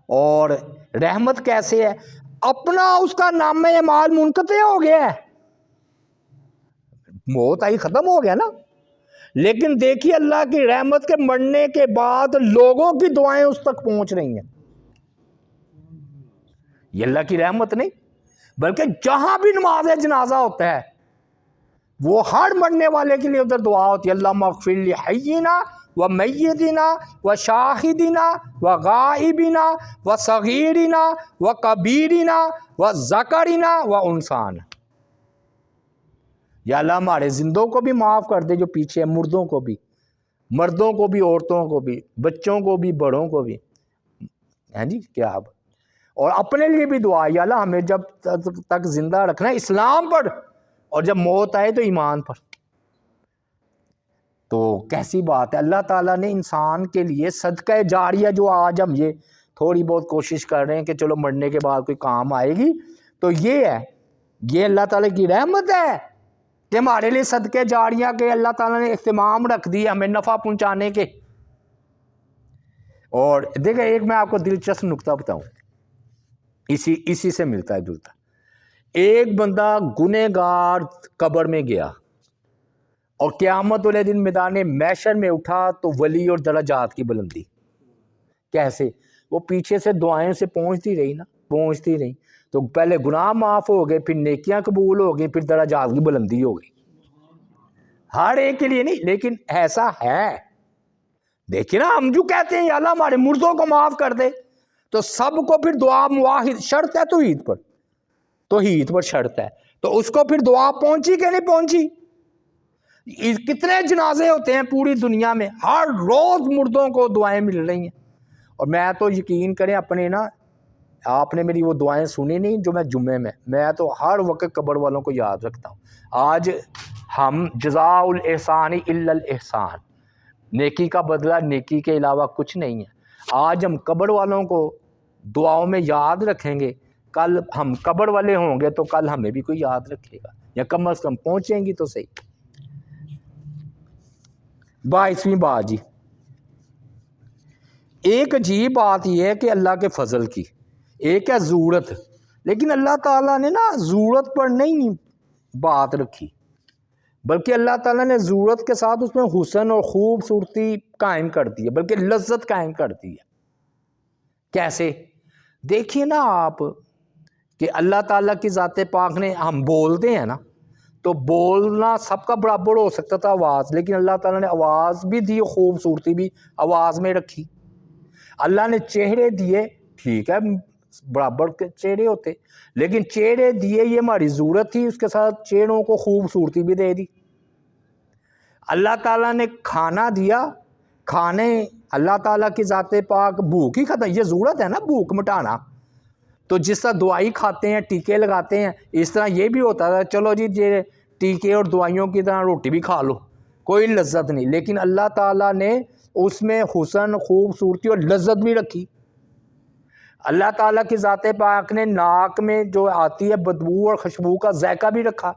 اور رحمت کیسے ہے؟ اپنا اس کا نام اعمال منقطع ہو گیا ہے، موت آئی ختم ہو گیا نا، لیکن دیکھیے اللہ کی رحمت کے مرنے کے بعد لوگوں کی دعائیں اس تک پہنچ رہی ہیں۔ یہ اللہ کی رحمت نہیں، بلکہ جہاں بھی نماز جنازہ ہوتا ہے وہ ہر مرنے والے کے لیے ادھر دعا ہوتی ہے، اللہم اغفر لحینا و میتنا و شاہدنا و غائبنا و صغیرنا و کبیرنا و ذکرنا و انسانا، یا اللہ ہمارے زندوں کو بھی معاف کر دے جو پیچھے ہیں، مردوں کو بھی، مردوں کو بھی، عورتوں کو بھی، بچوں کو بھی، بڑوں کو بھی، ہیں جی کیا اب، اور اپنے لیے بھی دعا، یا اللہ ہمیں جب تک زندہ رکھنا ہے اسلام پر، اور جب موت آئے تو ایمان پر۔ تو کیسی بات ہے، اللہ تعالیٰ نے انسان کے لیے صدقہ جاریہ، جو آج ہم یہ تھوڑی بہت کوشش کر رہے ہیں کہ چلو مرنے کے بعد کوئی کام آئے گی، تو یہ ہے، یہ اللہ تعالیٰ کی رحمت ہے کہ ہمارے لیے صدقہ جاریہ کے اللہ تعالیٰ نے اہتمام رکھ دیے ہمیں نفع پہنچانے کے۔ اور دیکھیں ایک میں آپ کو دلچسپ نکتہ بتاؤں، اسی سے ملتا ہے جلتا۔ ایک بندہ گنہگار قبر میں گیا اور قیامت والے دن میدان محشر میں اٹھا تو ولی اور درجات کی بلندی کیسے؟ وہ پیچھے سے دعائیں سے پہنچتی رہی، تو پہلے گناہ معاف ہو گئے، پھر نیکیاں قبول ہو گئی، پھر درجات کی بلندی ہو گئی۔ ہر ایک کے لیے نہیں، لیکن ایسا ہے۔ دیکھیں نا، ہم جو کہتے ہیں یا اللہ ہمارے مردوں کو معاف کر دے، تو سب کو پھر دعا واحد شرط ہے، توحید پر شرط ہے، تو اس کو پھر دعا پہنچی کہ نہیں پہنچی؟ کتنے جنازے ہوتے ہیں پوری دنیا میں، ہر روز مردوں کو دعائیں مل رہی ہیں۔ اور میں تو یقین کریں اپنے نا آپ نے میری وہ دعائیں سنی نہیں جو میں جمعے میں تو ہر وقت قبر والوں کو یاد رکھتا ہوں. آج ہم جزاء الاحسان الا الاحسان، نیکی کا بدلہ نیکی کے علاوہ کچھ نہیں ہے. آج ہم قبر والوں کو دعاؤں میں یاد رکھیں گے، کل ہم قبر والے ہوں گے تو کل ہمیں بھی کوئی یاد رکھے گا، یا کم از کم پہنچیں گی تو صحیح. 22ویں بات جی، ایک عجیب بات یہ ہے کہ اللہ کے فضل کی، ایک ہے ضرورت، لیکن اللہ تعالیٰ نے نا ضرورت پر نہیں بات رکھی، بلکہ اللہ تعالیٰ نے ضرورت کے ساتھ اس میں حسن اور خوبصورتی قائم کر دی ہے، بلکہ لذت قائم کر دی ہے. کیسے؟ دیکھیے نا آپ کہ اللہ تعالیٰ کی ذات پاک نے، ہم بولتے ہیں نا تو بولنا سب کا برابر ہو سکتا تھا آواز، لیکن اللہ تعالیٰ نے آواز بھی دی، خوبصورتی بھی آواز میں رکھی. اللہ نے چہرے دیے، ٹھیک ہے برابر کے چہرے ہوتے، لیکن چہرے دیے یہ ہماری ضرورت تھی، اس کے ساتھ چہروں کو خوبصورتی بھی دے دی. اللہ تعالیٰ نے کھانا دیا، کھانے اللہ تعالیٰ کی ذات پاک بھوک ہی ختم، یہ ضرورت ہے نا بھوک مٹانا. تو جس طرح دوائی کھاتے ہیں، ٹیکے لگاتے ہیں، اس طرح یہ بھی ہوتا تھا چلو جی یہ ٹیکے اور دوائیوں کی طرح روٹی بھی کھا لو، کوئی لذت نہیں. لیکن اللہ تعالیٰ نے اس میں حسن، خوبصورتی اور لذت بھی رکھی. اللہ تعالیٰ کی ذات پاک نے ناک میں جو آتی ہے بدبو اور خوشبو کا ذائقہ بھی رکھا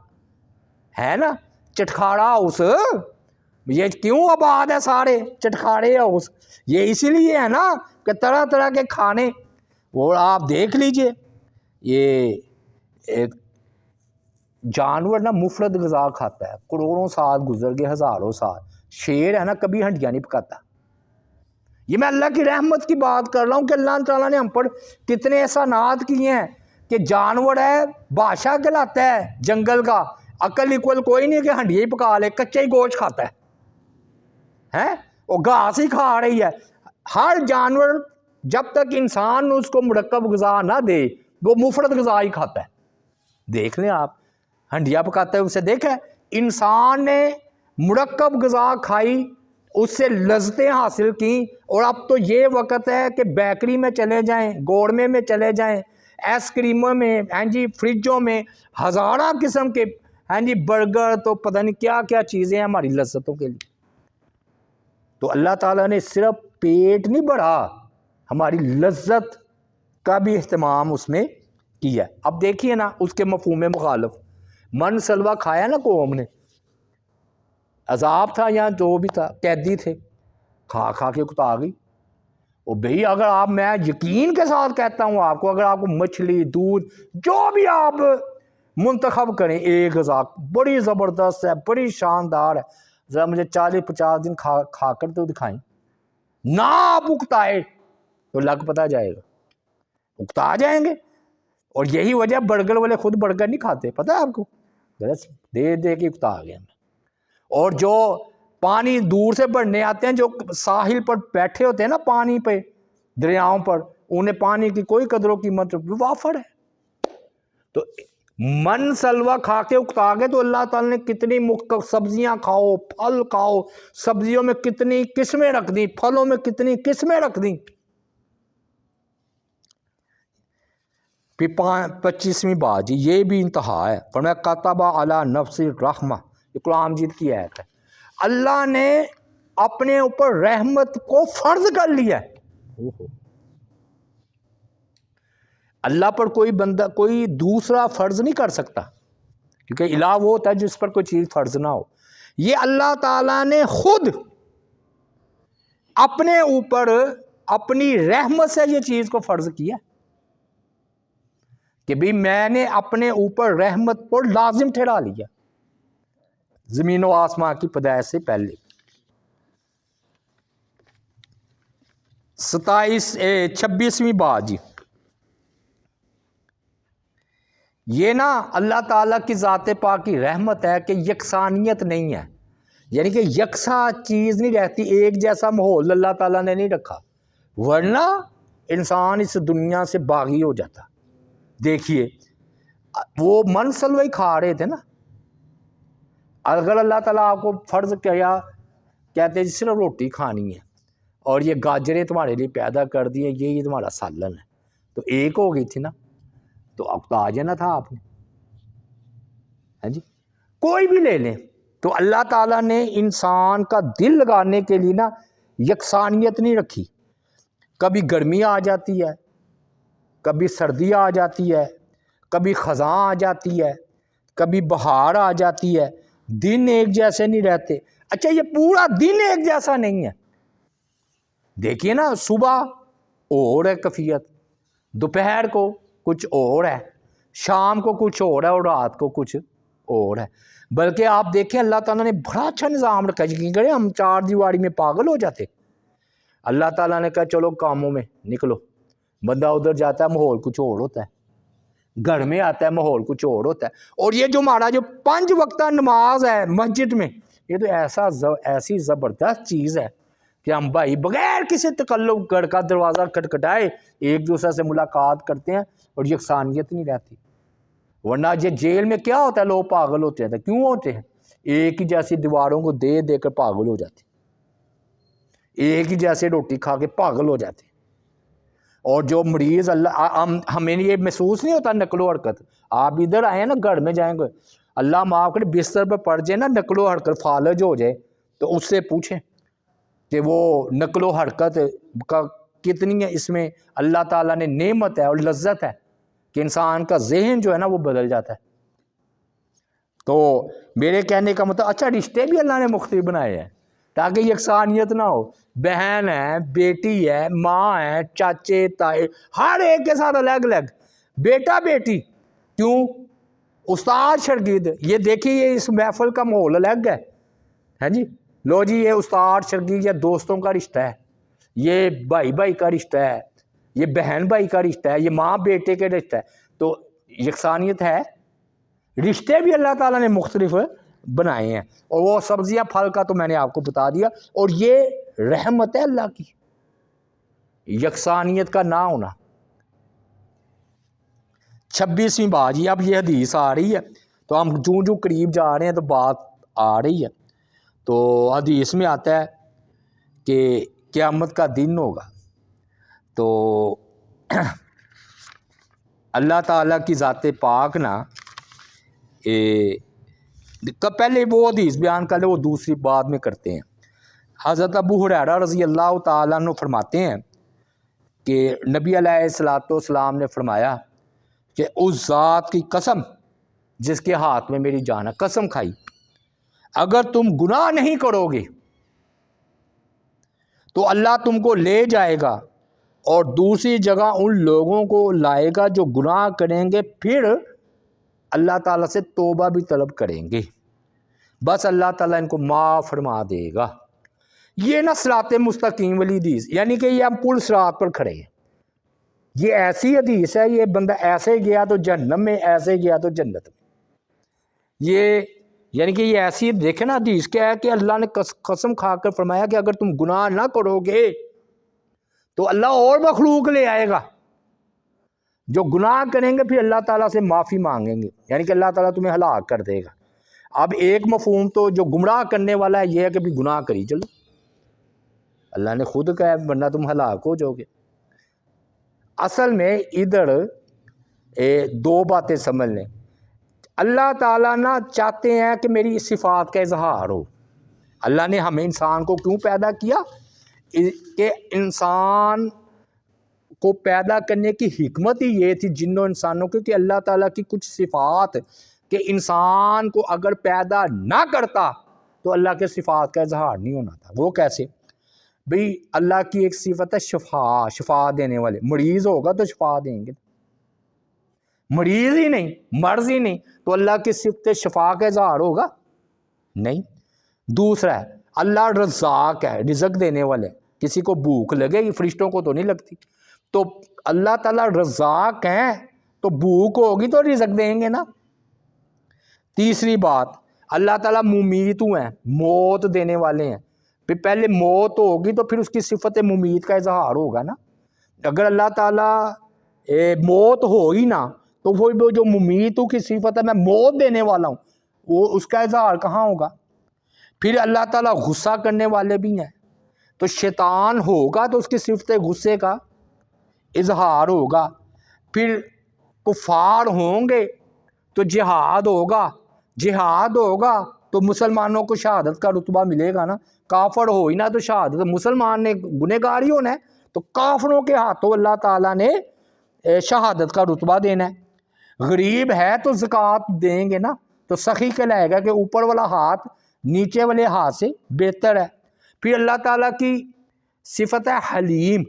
ہے نا. چٹکھاڑا ہاؤس، یہ کیوں آباد ہے سارے چٹکھاڑے ہاؤس؟ یہ اسی لیے ہے نا کہ طرح طرح کے کھانے. وہ آپ دیکھ لیجئے، یہ ایک جانور نا مفرد غذا کھاتا ہے، کروڑوں سال گزر گئے، ہزاروں سال. شیر ہے نا کبھی ہنڈیاں نہیں پکاتا. یہ میں اللہ کی رحمت کی بات کر رہا ہوں کہ اللہ تعالیٰ نے ہم پر کتنے احسانات کیے ہیں کہ جانور ہے بادشاہ کہلاتا ہے جنگل کا، عقل ایکول کوئی نہیں کہ ہنڈیا ہی پکا لے، کچا ہی گوشت کھاتا ہے، وہ گھاس ہی کھا رہی ہے. ہر جانور جب تک انسان اس کو مرکب غذا نہ دے وہ مفرد غذا ہی کھاتا ہے. دیکھ لیں آپ، ہنڈیا پکاتا ہے اسے دیکھا ہے. انسان نے مرکب غذا کھائی، اس سے لذتیں حاصل کی، اور اب تو یہ وقت ہے کہ بیکری میں چلے جائیں، گورمے میں چلے جائیں، ایس کریموں میں، فریجوں میں ہزارہ قسم کے برگر، تو پتہ نہیں کیا کیا چیزیں ہیں ہماری لذتوں کے لیے. تو اللہ تعالیٰ نے صرف پیٹ نہیں بڑھا، ہماری لذت کا بھی اہتمام اس میں کیا. اب دیکھیے نا اس کے مفہوم مخالف، من سلوہ کھایا نا قوم نے، عذاب تھا یا جو بھی تھا، قیدی تھے، کھا کھا کے کتا گئی. اور بھئی اگر آپ، میں یقین کے ساتھ کہتا ہوں آپ کو، اگر آپ کو مچھلی، دودھ، جو بھی آپ منتخب کریں، ایک غذا بڑی زبردست ہے، بڑی شاندار ہے، ذرا مجھے 40-50 دن کھا کر تو دکھائیں نہ، آپ اکتائے تو لگ پتہ جائے گا، اکتا جائیں گے. اور یہی وجہ برگر والے خود برگر نہیں کھاتے، پتہ ہے آپ کو، بس دے دے کے اکتا آ گیا. اور جو پانی دور سے بڑھنے آتے ہیں، جو ساحل پر بیٹھے ہوتے ہیں نا پانی پہ، دریاؤں پر، انہیں پانی کی کوئی قدر و قیمت، وافر ہے. تو من سلوہ کھا کے اکتا گئے تو اللہ تعالیٰ نے کتنی سبزیاں کھاؤ، پھل کھاؤ، سبزیوں میں کتنی قسمیں رکھ دیں، پھلوں میں کتنی قسمیں رکھ دیں. پھر 25ویں بات جی، یہ بھی انتہا ہے. فرمایا کتب علی نفس الرحمہ، یہ قرآن مجید کی آیت ہے. اللہ نے اپنے اوپر رحمت کو فرض کر لیا ہے. اللہ پر کوئی بندہ، کوئی دوسرا فرض نہیں کر سکتا، کیونکہ الہ وہ ہوتا ہے جس پر کوئی چیز فرض نہ ہو. یہ اللہ تعالیٰ نے خود اپنے اوپر اپنی رحمت سے یہ چیز کو فرض کیا کہ بھی میں نے اپنے اوپر رحمت کو لازم ٹھہرا لیا زمین و آسمان کی پیدائش سے پہلے. 26ویں بات جی، یہ نا اللہ تعالیٰ کی ذات پاک کی رحمت ہے کہ یکسانیت نہیں ہے، یعنی کہ یکساں چیز نہیں رہتی، ایک جیسا ماحول اللہ تعالیٰ نے نہیں رکھا، ورنہ انسان اس دنیا سے باغی ہو جاتا. دیکھیے وہ من سلوہ ہی کھا رہے تھے نا، اگر اللہ تعالیٰ آپ کو فرض کیا، کہتے ہیں صرف روٹی کھانی ہے اور یہ گاجریں تمہارے لیے پیدا کر دی ہیں، یہ تمہارا سالن ہے، تو ایک ہو گئی تھی نا، تو اب تو آ جانا تھا آپ نے. ہاں جی، کوئی بھی لے لیں. تو اللہ تعالیٰ نے انسان کا دل لگانے کے لیے نا یکسانیت نہیں رکھی. کبھی گرمی آ جاتی ہے، کبھی سردی آ جاتی ہے، کبھی خزاں آ جاتی ہے، کبھی بہار آ جاتی ہے. دن ایک جیسے نہیں رہتے. اچھا یہ پورا دن ایک جیسا نہیں ہے. دیکھیے نا، صبح اور ہے کیفیت، دوپہر کو کچھ اور ہے، شام کو کچھ اور ہے، اور رات کو کچھ اور ہے. بلکہ آپ دیکھیں اللہ تعالیٰ نے بڑا اچھا نظام رکھا. یقین کریں ہم چار دیواری میں پاگل ہو جاتے. اللہ تعالیٰ نے کہا چلو کاموں میں نکلو. بندہ ادھر جاتا ہے ماحول کچھ اور ہوتا ہے، گھر میں آتا ہے ماحول کچھ اور ہوتا ہے. اور یہ جو ہمارا جو 5 وقتہ نماز ہے مسجد میں، یہ تو ایسی زبردست چیز ہے کہ ہم بھائی بغیر کسی تکلف گھر کا دروازہ کھٹکھٹائے ایک دوسرے سے ملاقات کرتے ہیں اور یکسانیت نہیں رہتی. ورنہ یہ جیل میں کیا ہوتا ہے، لوگ پاگل ہوتے ہیں. کیوں ہوتے ہیں؟ ایک ہی جیسی دیواروں کو دے دے کر پاگل ہو جاتے، ایک ہی جیسے روٹی کھا کے پاگل ہو جاتے. اور جو مریض ہمیں یہ محسوس نہیں ہوتا نقل و حرکت. آپ ادھر آئے نا، گھر میں جائیں گے، اللہ معاف کرے بستر پہ پڑ جائے نا، نقل و حرکت فالج ہو جائے، تو اس سے پوچھیں کہ وہ نقل و حرکت کا کتنی ہے اس میں اللہ تعالیٰ نے نعمت ہے اور لذت ہے کہ انسان کا ذہن جو ہے نا وہ بدل جاتا ہے. تو میرے کہنے کا مطلب، اچھا رشتے بھی اللہ نے مختلف بنائے ہیں تاکہ یکسانیت نہ ہو. بہن ہے، بیٹی ہے، ماں ہے، چاچے تائے، ہر ایک کے ساتھ الگ الگ. بیٹا بیٹی کیوں، استاد شاگرد. یہ دیکھیے یہ اس محفل کا ماحول الگ ہے جی. لو جی یہ استاد شاگرد یا دوستوں کا رشتہ ہے، یہ بھائی بھائی کا رشتہ ہے، یہ بہن بھائی کا رشتہ ہے، یہ ماں بیٹے کا رشتہ ہے. تو یکسانیت ہے. رشتے بھی اللہ تعالیٰ نے مختلف بنائے ہیں. اور وہ سبزیاں پھل کا تو میں نے آپ کو بتا دیا. اور یہ رحمت ہے اللہ کی، یکسانیت کا نہ ہونا. 26ویں بات جی، اب یہ حدیث آ رہی ہے تو ہم جو قریب جا رہے ہیں تو بات آ رہی ہے. تو حدیث میں آتا ہے کہ قیامت کا دن ہوگا تو اللہ تعالیٰ کی ذات پاک نا پہلے وہ حدیث بیان کر لے، وہ دوسری بعد میں کرتے ہیں. حضرت ابو ہریرہ رضی اللہ تعالیٰ عنہ فرماتے ہیں کہ نبی علیہ الصلوۃ والسلام نے فرمایا کہ اس ذات کی قسم جس کے ہاتھ میں میری جان ہے، قسم کھائی، اگر تم گناہ نہیں کرو گے تو اللہ تم کو لے جائے گا اور دوسری جگہ ان لوگوں کو لائے گا جو گناہ کریں گے، پھر اللہ تعالیٰ سے توبہ بھی طلب کریں گے، بس اللہ تعالیٰ ان کو معاف فرما دے گا. یہ نا صراط مستقیم والی حدیث، یعنی کہ یہ ہم پل صراط پر کھڑے ہیں. یہ ایسی حدیث ہے، یہ بندہ ایسے گیا تو جہنم میں، ایسے گیا تو جنت میں. یہ یعنی کہ یہ ایسی دیکھیں نا حدیث کیا ہے کہ اللہ نے قسم کھا کر فرمایا کہ اگر تم گناہ نہ کرو گے تو اللہ اور مخلوق لے آئے گا جو گناہ کریں گے، پھر اللہ تعالیٰ سے معافی مانگیں گے، یعنی کہ اللہ تعالیٰ تمہیں ہلاک کر دے گا. اب ایک مفہوم تو جو گمراہ کرنے والا ہے یہ ہے کہ بھی گناہ کری چلو، اللہ نے خود کہا ہے ورنہ تم ہلاک ہو جاؤ گے. اصل میں ادھر دو باتیں سمجھ لیں. اللہ تعالیٰ نہ چاہتے ہیں کہ میری صفات کا اظہار ہو. اللہ نے ہمیں انسان کو کیوں پیدا کیا؟ کہ انسان کو پیدا کرنے کی حکمت ہی یہ تھی جنوں انسانوں کی کہ اللہ تعالیٰ کی کچھ صفات کہ انسان کو اگر پیدا نہ کرتا تو اللہ کے صفات کا اظہار نہیں ہونا تھا. وہ کیسے؟ بھئی اللہ کی ایک صفت ہے شفا دینے والے. مریض ہوگا تو شفا دیں گے، مریض ہی نہیں، مرض ہی نہیں تو اللہ کی صفت شفا کا اظہار ہوگا نہیں. دوسرا ہے اللہ رزاق ہے، رزق دینے والے. کسی کو بھوک لگے گی، فرشتوں کو تو نہیں لگتی. تو اللہ تعالیٰ رزاق ہیں تو بھوک ہوگی تو رزق دیں گے نا. تیسری بات، اللہ تعالیٰ ممیت ہیں، موت دینے والے ہیں. پھر پہلے موت ہوگی تو پھر اس کی صفت ممیت کا اظہار ہوگا نا. اگر اللہ تعالیٰ موت ہو ہی نہ تو وہ جو ممیتوں کی صفت ہے میں موت دینے والا ہوں، وہ اس کا اظہار کہاں ہوگا؟ پھر اللہ تعالیٰ غصہ کرنے والے بھی ہیں تو شیطان ہوگا تو اس کی صفت غصے کا اظہار ہوگا. پھر کفار ہوں گے تو جہاد ہوگا، جہاد ہوگا تو مسلمانوں کو شہادت کا رتبہ ملے گا نا، کافر ہو ہی نہ تو شہادت، مسلمان نے گنہگار ہی ہونا ہے، تو کافروں کے ہاتھوں اللہ تعالیٰ نے شہادت کا رتبہ دینا ہے۔ غریب ہے تو زکوٰۃ دیں گے نا، تو سخی کہلائے گا کہ اوپر والا ہاتھ نیچے والے ہاتھ سے بہتر ہے۔ پھر اللہ تعالیٰ کی صفت ہے حلیم،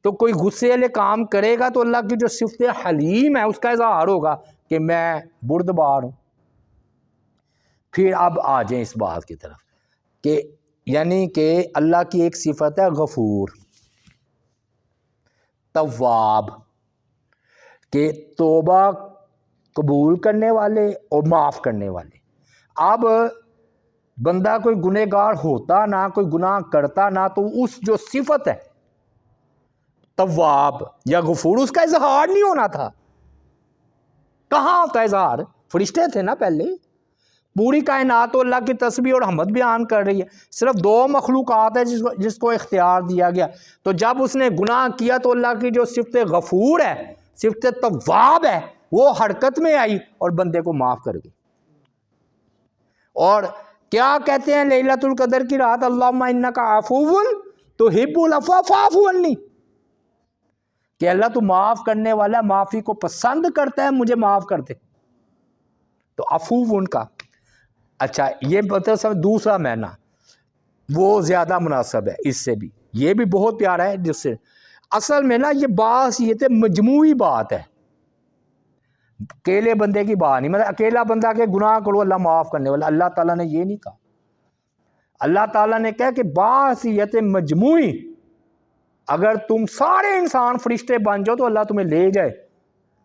تو کوئی غصے والے کام کرے گا تو اللہ کی جو صفت حلیم ہے اس کا اظہار ہوگا کہ میں بردبار ہوں۔ پھر اب آ جائیں اس بات کی طرف کہ یعنی کہ اللہ کی ایک صفت ہے غفور، تواب، کہ توبہ قبول کرنے والے اور معاف کرنے والے۔ اب بندہ کوئی گنہگار ہوتا نہ، کوئی گناہ کرتا نہ، تو اس جو صفت ہے تواب یا غفور اس کا اظہار نہیں ہونا تھا۔ کہاں ہوتا ہے اظہار؟ فرشتے تھے نا پہلے، پوری کائنات تو اللہ کی تسبیح اور حمد بیان کر رہی ہے، صرف 2 مخلوقات ہے جس کو اختیار دیا گیا۔ تو جب اس نے گناہ کیا تو اللہ کی جو صفت غفور ہے، صفت تواب ہے، وہ حرکت میں آئی اور بندے کو معاف کر گئی۔ اور کیا کہتے ہیں لیلۃ القدر کی رات، اللہم انک عفو تحب العفو فاعف عنی، کہ اللہ تو معاف کرنے والا ہے، معافی کو پسند کرتا ہے، مجھے معاف کر دے۔ تو عفو ان کا اچھا، یہ مطلب دوسرا معنی وہ زیادہ مناسب ہے، اس سے بھی یہ بھی بہت پیارا ہے، جس سے اصل میں نا یہ بات یہ مجموعی بات ہے، اکیلے بندے کی بات نہیں، مطلب اکیلا بندہ کے گناہ کرو اللہ معاف کرنے والا، اللہ تعالیٰ نے یہ نہیں کہا۔ اللہ تعالیٰ نے کہا کہ باعثیت مجموعی، اگر تم سارے انسان فرشتے بن جاؤ تو اللہ تمہیں لے جائے،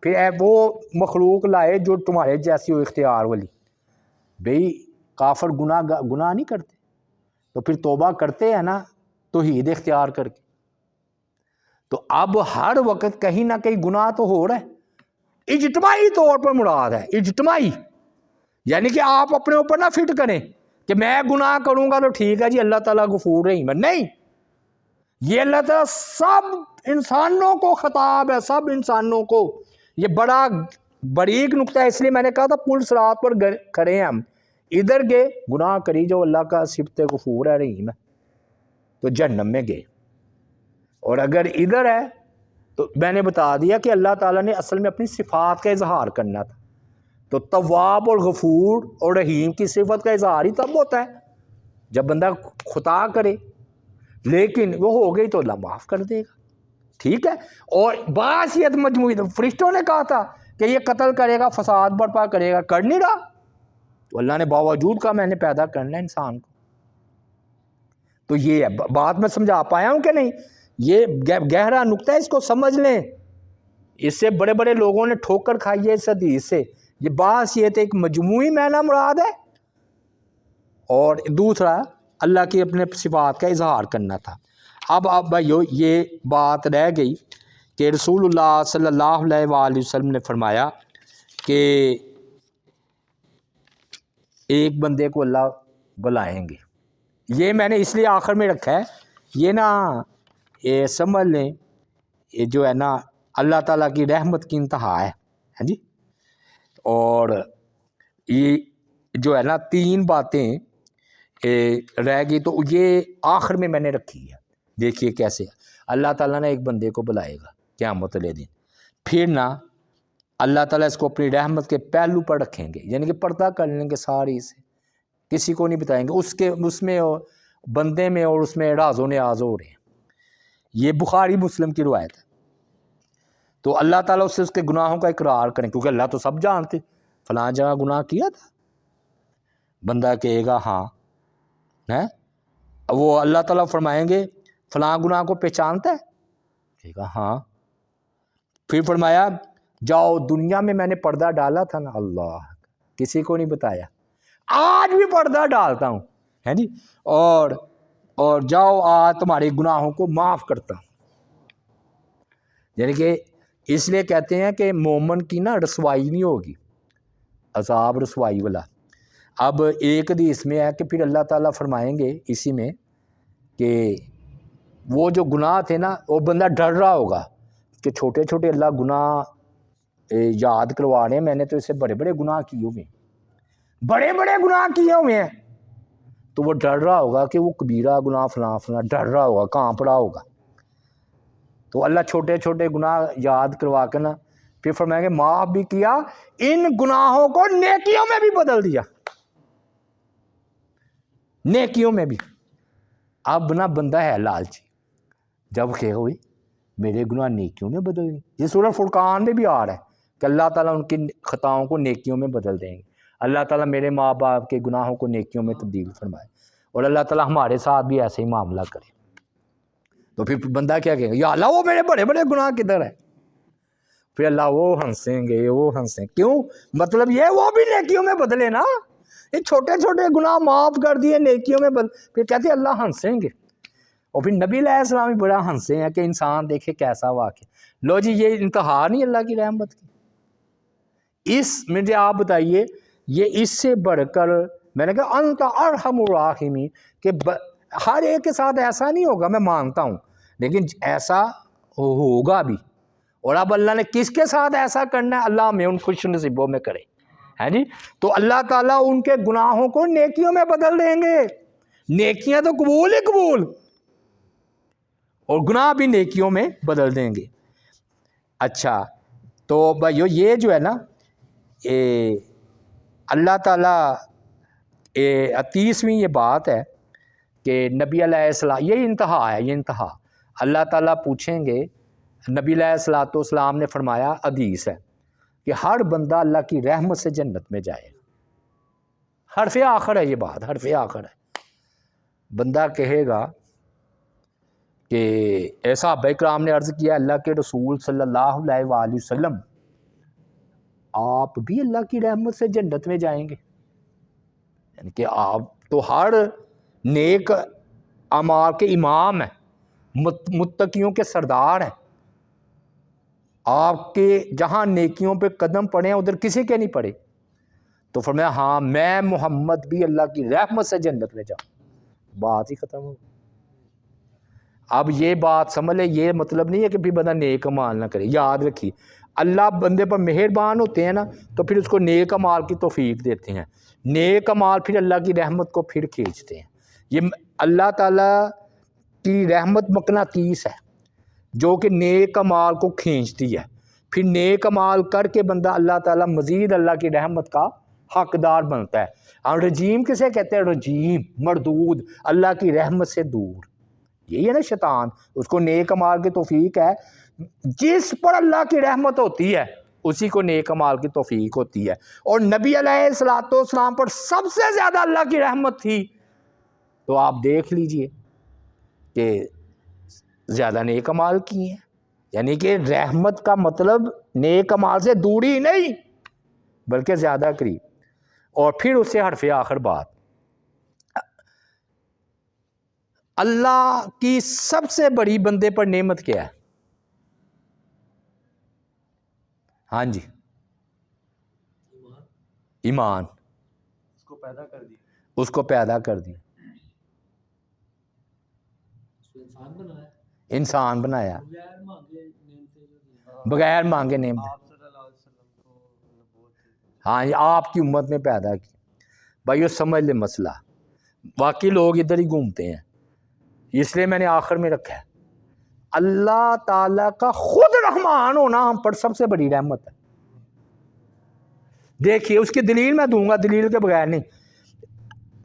پھر وہ مخلوق لائے جو تمہارے جیسی ہو اختیار والی۔ بھئی کافر گناہ نہیں کرتے تو پھر توبہ کرتے ہیں نا توحید اختیار کر کے۔ تو اب ہر وقت کہیں نہ کہیں گناہ تو ہو رہا ہے، اجتماعی طور پر مراد ہے، اجتماعی، یعنی کہ آپ اپنے اوپر نہ فٹ کریں کہ میں گناہ کروں گا تو ٹھیک ہے جی اللہ تعالیٰ غفور رحیم ہے، نہیں، یہ اللہ تعالیٰ سب انسانوں کو خطاب ہے، سب انسانوں کو۔ یہ بڑا باریک نقطہ ہے، اس لیے میں نے کہا تھا پل صراط پر کھڑے ہیں ہم، ادھر گئے گناہ کری جو اللہ کا صفت غفور ہے رحیم ہے تو جہنم میں گئے، اور اگر ادھر ہے تو میں نے بتا دیا کہ اللہ تعالیٰ نے اصل میں اپنی صفات کا اظہار کرنا تھا، تو تواب اور غفور اور رحیم کی صفت کا اظہار ہی تب ہوتا ہے جب بندہ خطا کرے، لیکن وہ ہو گئی تو اللہ معاف کر دے گا، ٹھیک ہے۔ اور باعثیت مجموعی، فرشتوں نے کہا تھا کہ یہ قتل کرے گا، فساد برپا کرے گا، کر نہیں رہا، تو اللہ نے باوجود کہا میں نے پیدا کرنا ہے انسان کو۔ تو یہ ہے بات، میں سمجھا پایا ہوں کہ نہیں؟ یہ گہرا نقطہ ہے، اس کو سمجھ لیں، اس سے بڑے بڑے لوگوں نے ٹھوکر کھائی ہے اس حدیث سے۔ یہ باعثیت ایک مجموعی معنی مراد ہے، اور دوسرا اللہ کی اپنے صفات کا اظہار کرنا تھا۔ اب بھائیو یہ بات رہ گئی کہ رسول اللہ صلی اللہ علیہ وآلہ وسلم نے فرمایا کہ ایک بندے کو اللہ بلائیں گے، یہ میں نے اس لیے آخر میں رکھا ہے، یہ نا یہ سمجھ لیں یہ جو ہے نا اللہ تعالیٰ کی رحمت کی انتہا ہے، ہاں جی۔ اور یہ جو ہے نا 3 باتیں رہ گئی، تو یہ آخر میں نے رکھی ہے۔ دیکھیے کیسے اللہ تعالیٰ نے ایک بندے کو بلائے گا قیامت والے دن، پھر نا اللہ تعالیٰ اس کو اپنی رحمت کے پہلو پر رکھیں گے، یعنی کہ پردہ کر لیں گے ساری سے، کسی کو نہیں بتائیں گے، اس میں بندے میں اور اس میں راز و نیاز ہو رہے ہیں۔ یہ بخاری مسلم کی روایت ہے۔ تو اللہ تعالیٰ اس کے گناہوں کا اقرار کریں، کیونکہ اللہ تو سب جانتے، فلاں جگہ گناہ کیا تھا، بندہ کہے گا ہاں، وہ اللہ تعالیٰ فرمائیں گے فلاں گناہ کو پہچانتا ہے، کہے گا ہاں، پھر فرمایا جاؤ دنیا میں نے پردہ ڈالا تھا نا، اللہ کسی کو نہیں بتایا، آج بھی پردہ ڈالتا ہوں، ہے جی، اور جاؤ آج تمہارے گناہوں کو معاف کرتا ہوں۔ یعنی کہ اس لیے کہتے ہیں کہ مومن کی نا رسوائی نہیں ہوگی، عذاب رسوائی والا۔ اب ایک حدیث میں ہے کہ پھر اللہ تعالیٰ فرمائیں گے اسی میں کہ وہ جو گناہ تھے نا، وہ بندہ ڈر رہا ہوگا کہ چھوٹے چھوٹے اللہ گناہ یاد کروا رہے ہیں میں نے تو اسے بڑے بڑے گناہ کیے ہوئے ہیں، بڑے بڑے گناہ کیے ہوئے ہیں، تو وہ ڈر رہا ہوگا کہ وہ کبیرہ گناہ فلاں فلاں، ڈر رہا ہوگا، کانپ رہا ہوگا۔ تو اللہ چھوٹے چھوٹے گناہ یاد کروا کے نا پھر فرمائیں گے معاف بھی کیا، ان گناہوں کو نیکیوں میں بھی بدل دیا، نیکیوں میں بھی۔ اب نا بندہ ہے لالچی، جب کہ ہوئی میرے گناہ نیکیوں میں بدل گئے۔ یہ سورہ فرقان میں بھی آ رہا ہے کہ اللہ تعالیٰ ان کی خطاؤں کو نیکیوں میں بدل دیں گے، اللہ تعالیٰ میرے ماں باپ کے گناہوں کو نیکیوں میں تبدیل فرمائے، اور اللہ تعالیٰ ہمارے ساتھ بھی ایسے ہی معاملہ کرے۔ تو پھر بندہ کیا کہے گا، یا اللہ وہ میرے بڑے بڑے گناہ کدھر ہے؟ پھر اللہ وہ ہنسیں گے، وہ ہنسیں، کیوں؟ مطلب یہ وہ بھی نیکیوں میں بدلے نا، یہ چھوٹے چھوٹے گناہ معاف کر دیے نیکیوں میں پھر کہتے ہیں اللہ ہنسیں گے۔ اور پھر نبی علیہ السلام بھی بڑا ہنسے ہیں کہ انسان دیکھے کیسا واقع۔ لو جی یہ انتہا نہیں اللہ کی رحمت کی، اس مجھے آپ بتائیے یہ اس سے بڑھ کر، میں نے کہا انت ارحم الراحمین، کہ ہر ایک کے ساتھ ایسا نہیں ہوگا، میں مانتا ہوں، لیکن ایسا ہوگا بھی، اور اب اللہ نے کس کے ساتھ ایسا کرنا ہے، اللہ ہمیں ان خوش نصیبوں میں کرے، ہے جی۔ تو اللہ تعالیٰ ان کے گناہوں کو نیکیوں میں بدل دیں گے، نیکیاں تو قبول ہی قبول، اور گناہ بھی نیکیوں میں بدل دیں گے۔ اچھا تو بھائیو یہ جو ہے نا اللہ تعالیٰ 30ویں یہ بات ہے کہ نبی علیہ السلام، یہ انتہا ہے، یہ انتہا، اللہ تعالیٰ پوچھیں گے، نبی علیہ السلام نے فرمایا، حدیث ہے کہ ہر بندہ اللہ کی رحمت سے جنت میں جائے، حرف آخر ہے یہ بات، حرف آخر ہے۔ بندہ کہے گا کہ صحابہ کرام نے عرض کیا اللہ کے رسول صلی اللہ علیہ وآلہ وسلم آپ بھی اللہ کی رحمت سے جنت میں جائیں گے؟ یعنی کہ آپ تو ہر نیک اعمال کے امام ہیں، متقیوں کے سردار ہیں، آپ کے جہاں نیکیوں پہ قدم پڑے ہیں ادھر کسی کے نہیں پڑے؟ تو فرمایا ہاں میں محمد بھی اللہ کی رحمت سے جنت میں جاؤں، بات ہی ختم ہو۔ اب یہ بات سمجھ لے، یہ مطلب نہیں ہے کہ بھی بندہ نیک اعمال نہ کرے، یاد رکھیے اللہ بندے پر مہربان ہوتے ہیں نا تو پھر اس کو نیک اعمال کی توفیق دیتے ہیں، نیک اعمال پھر اللہ کی رحمت کو پھر کھینچتے ہیں۔ یہ اللہ تعالیٰ کی رحمت مقناطیس ہے جو کہ نیک اعمال کو کھینچتی ہے، پھر نیک اعمال کر کے بندہ اللہ تعالیٰ مزید اللہ کی رحمت کا حقدار بنتا ہے۔ اور رجیم کسے کہتے ہیں؟ رجیم، مردود، اللہ کی رحمت سے دور، یہی ہے نا شیطان، اس کو نیک اعمال کی توفیق ہے، جس پر اللہ کی رحمت ہوتی ہے اسی کو نیک اعمال کی توفیق ہوتی ہے۔ اور نبی علیہ السلام پر سب سے زیادہ اللہ کی رحمت تھی، تو آپ دیکھ لیجئے کہ زیادہ نیک اعمال کی ہیں، یعنی کہ رحمت کا مطلب نیک اعمال سے دوری نہیں بلکہ زیادہ قریب۔ اور پھر اس سے حرف آخر بات، اللہ کی سب سے بڑی بندے پر نعمت کیا ہے؟ ہاں جی ایمان، اس کو پیدا کر دیا، اس کو پیدا کر دیا، انسان بنایا بغیر مانگے نعمت، ہاں آپ کی امت میں پیدا کی۔ بھائیو سمجھ لے مسئلہ، باقی لوگ ادھر ہی گھومتے ہیں، اس لیے میں نے آخر میں رکھا ہے اللہ تعالیٰ کا خود رحمان ہونا ہم پر سب سے بڑی رحمت ہے۔ دیکھیے اس کی دلیل میں دوں گا، دلیل کے بغیر نہیں۔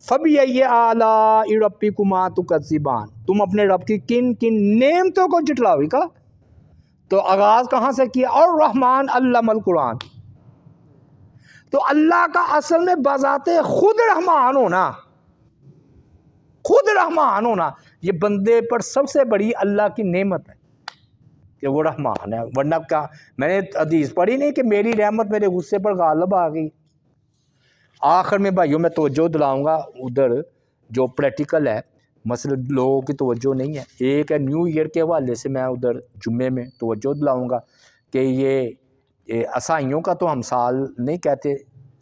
فَبِأَيِّ آلَاءِ رَبِّكُمَا تُكَذِّبَانِ، تم اپنے رب کی کن کن نعمتوں کو جھٹلاوی کا؟ تو آغاز کہاں سے کیا؟ اور رحمان علم القرآن، تو اللہ کا اصل میں بذات خود رحمان ہونا، خود رحمان ہونا یہ بندے پر سب سے بڑی اللہ کی نعمت ہے کہ وہ رحمان ہے۔ ورنہ کیا، میں نے حدیث پڑھی نہیں کہ میری رحمت میرے غصے پر غالب آ گئی۔ آخر میں بھائیوں میں توجہ دلاؤں گا ادھر جو پریکٹیکل ہے، مثلا لوگوں کی توجہ نہیں ہے، ایک ہے نیو ایئر کے حوالے سے میں ادھر جمعے میں توجہ دلاؤں گا کہ یہ عیسائیوں کا تو ہم سال نہیں کہتے،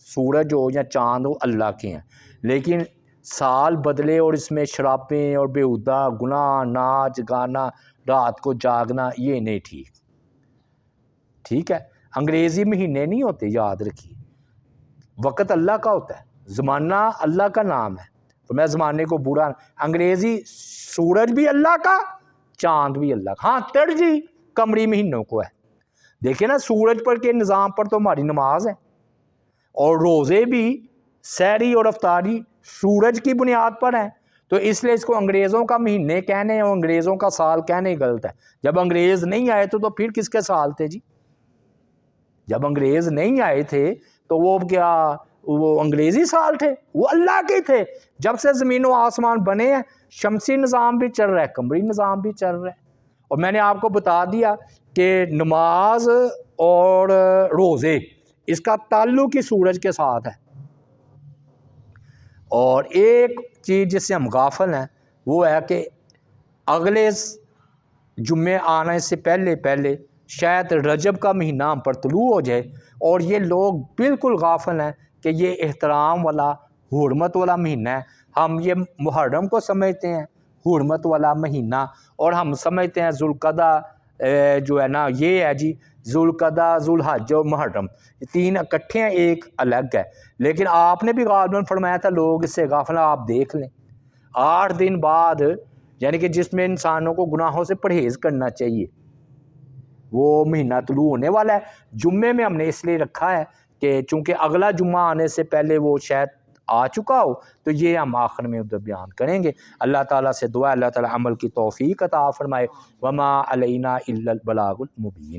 سورج ہو یا چاند ہو اللہ کے ہیں، لیکن سال بدلے اور اس میں شرابیں اور بیہودہ گناہ، ناچ گانا، رات کو جاگنا، یہ نہیں ٹھیک ہے۔ انگریزی مہینے نہیں ہوتے، یاد رکھیے، وقت اللہ کا ہوتا ہے، زمانہ اللہ کا نام ہے، تو میں زمانے کو برا، انگریزی سورج بھی اللہ کا، چاند بھی اللہ کا، ہاں ترجیح قمری مہینوں کو ہے۔ دیکھیں نا سورج پر کے نظام پر تو ہماری نماز ہے، اور روزے بھی سحری اور افطاری سورج کی بنیاد پر ہیں، تو اس لیے اس کو انگریزوں کا مہینے کہنے اور انگریزوں کا سال کہنے غلط ہے۔ جب انگریز نہیں آئے تو پھر کس کے سال تھے جی؟ جب انگریز نہیں آئے تھے تو وہ کیا وہ انگریزی سال تھے؟ وہ اللہ کے تھے۔ جب سے زمین و آسمان بنے ہیں شمسی نظام بھی چل رہا ہے، قمری نظام بھی چل رہا ہے، اور میں نے آپ کو بتا دیا کہ نماز اور روزے اس کا تعلق ہی سورج کے ساتھ ہے۔ اور ایک چیز جس سے ہم غافل ہیں وہ ہے کہ اگلے جمعے آنے سے پہلے شاید رجب کا مہینہ ہم پر طلوع ہو جائے، اور یہ لوگ بالکل غافل ہیں کہ یہ احترام والا حرمت والا مہینہ ہے۔ ہم یہ محرم کو سمجھتے ہیں حرمت والا مہینہ، اور ہم سمجھتے ہیں ذوالقعدہ جو ہے نا یہ ہے جی ذوالقعدہ ذوالحج اور محرم، یہ تین اکٹھے ہیں، ایک الگ ہے۔ لیکن آپ نے بھی غالباً فرمایا تھا لوگ اس سے غافل ہیں۔ آپ دیکھ لیں 8 دن بعد، یعنی کہ جس میں انسانوں کو گناہوں سے پرہیز کرنا چاہیے، وہ مہینہ طلوع ہونے والا ہے۔ جمعے میں ہم نے اس لیے رکھا ہے کہ چونکہ اگلا جمعہ آنے سے پہلے وہ شاید آ چکا ہو، تو یہ ہم آخر میں ادھر بیان کریں گے۔ اللہ تعالیٰ سے دعا اللہ تعالیٰ عمل کی توفیق عطا فرمائے۔ وما علینا الا البلاغ المبین۔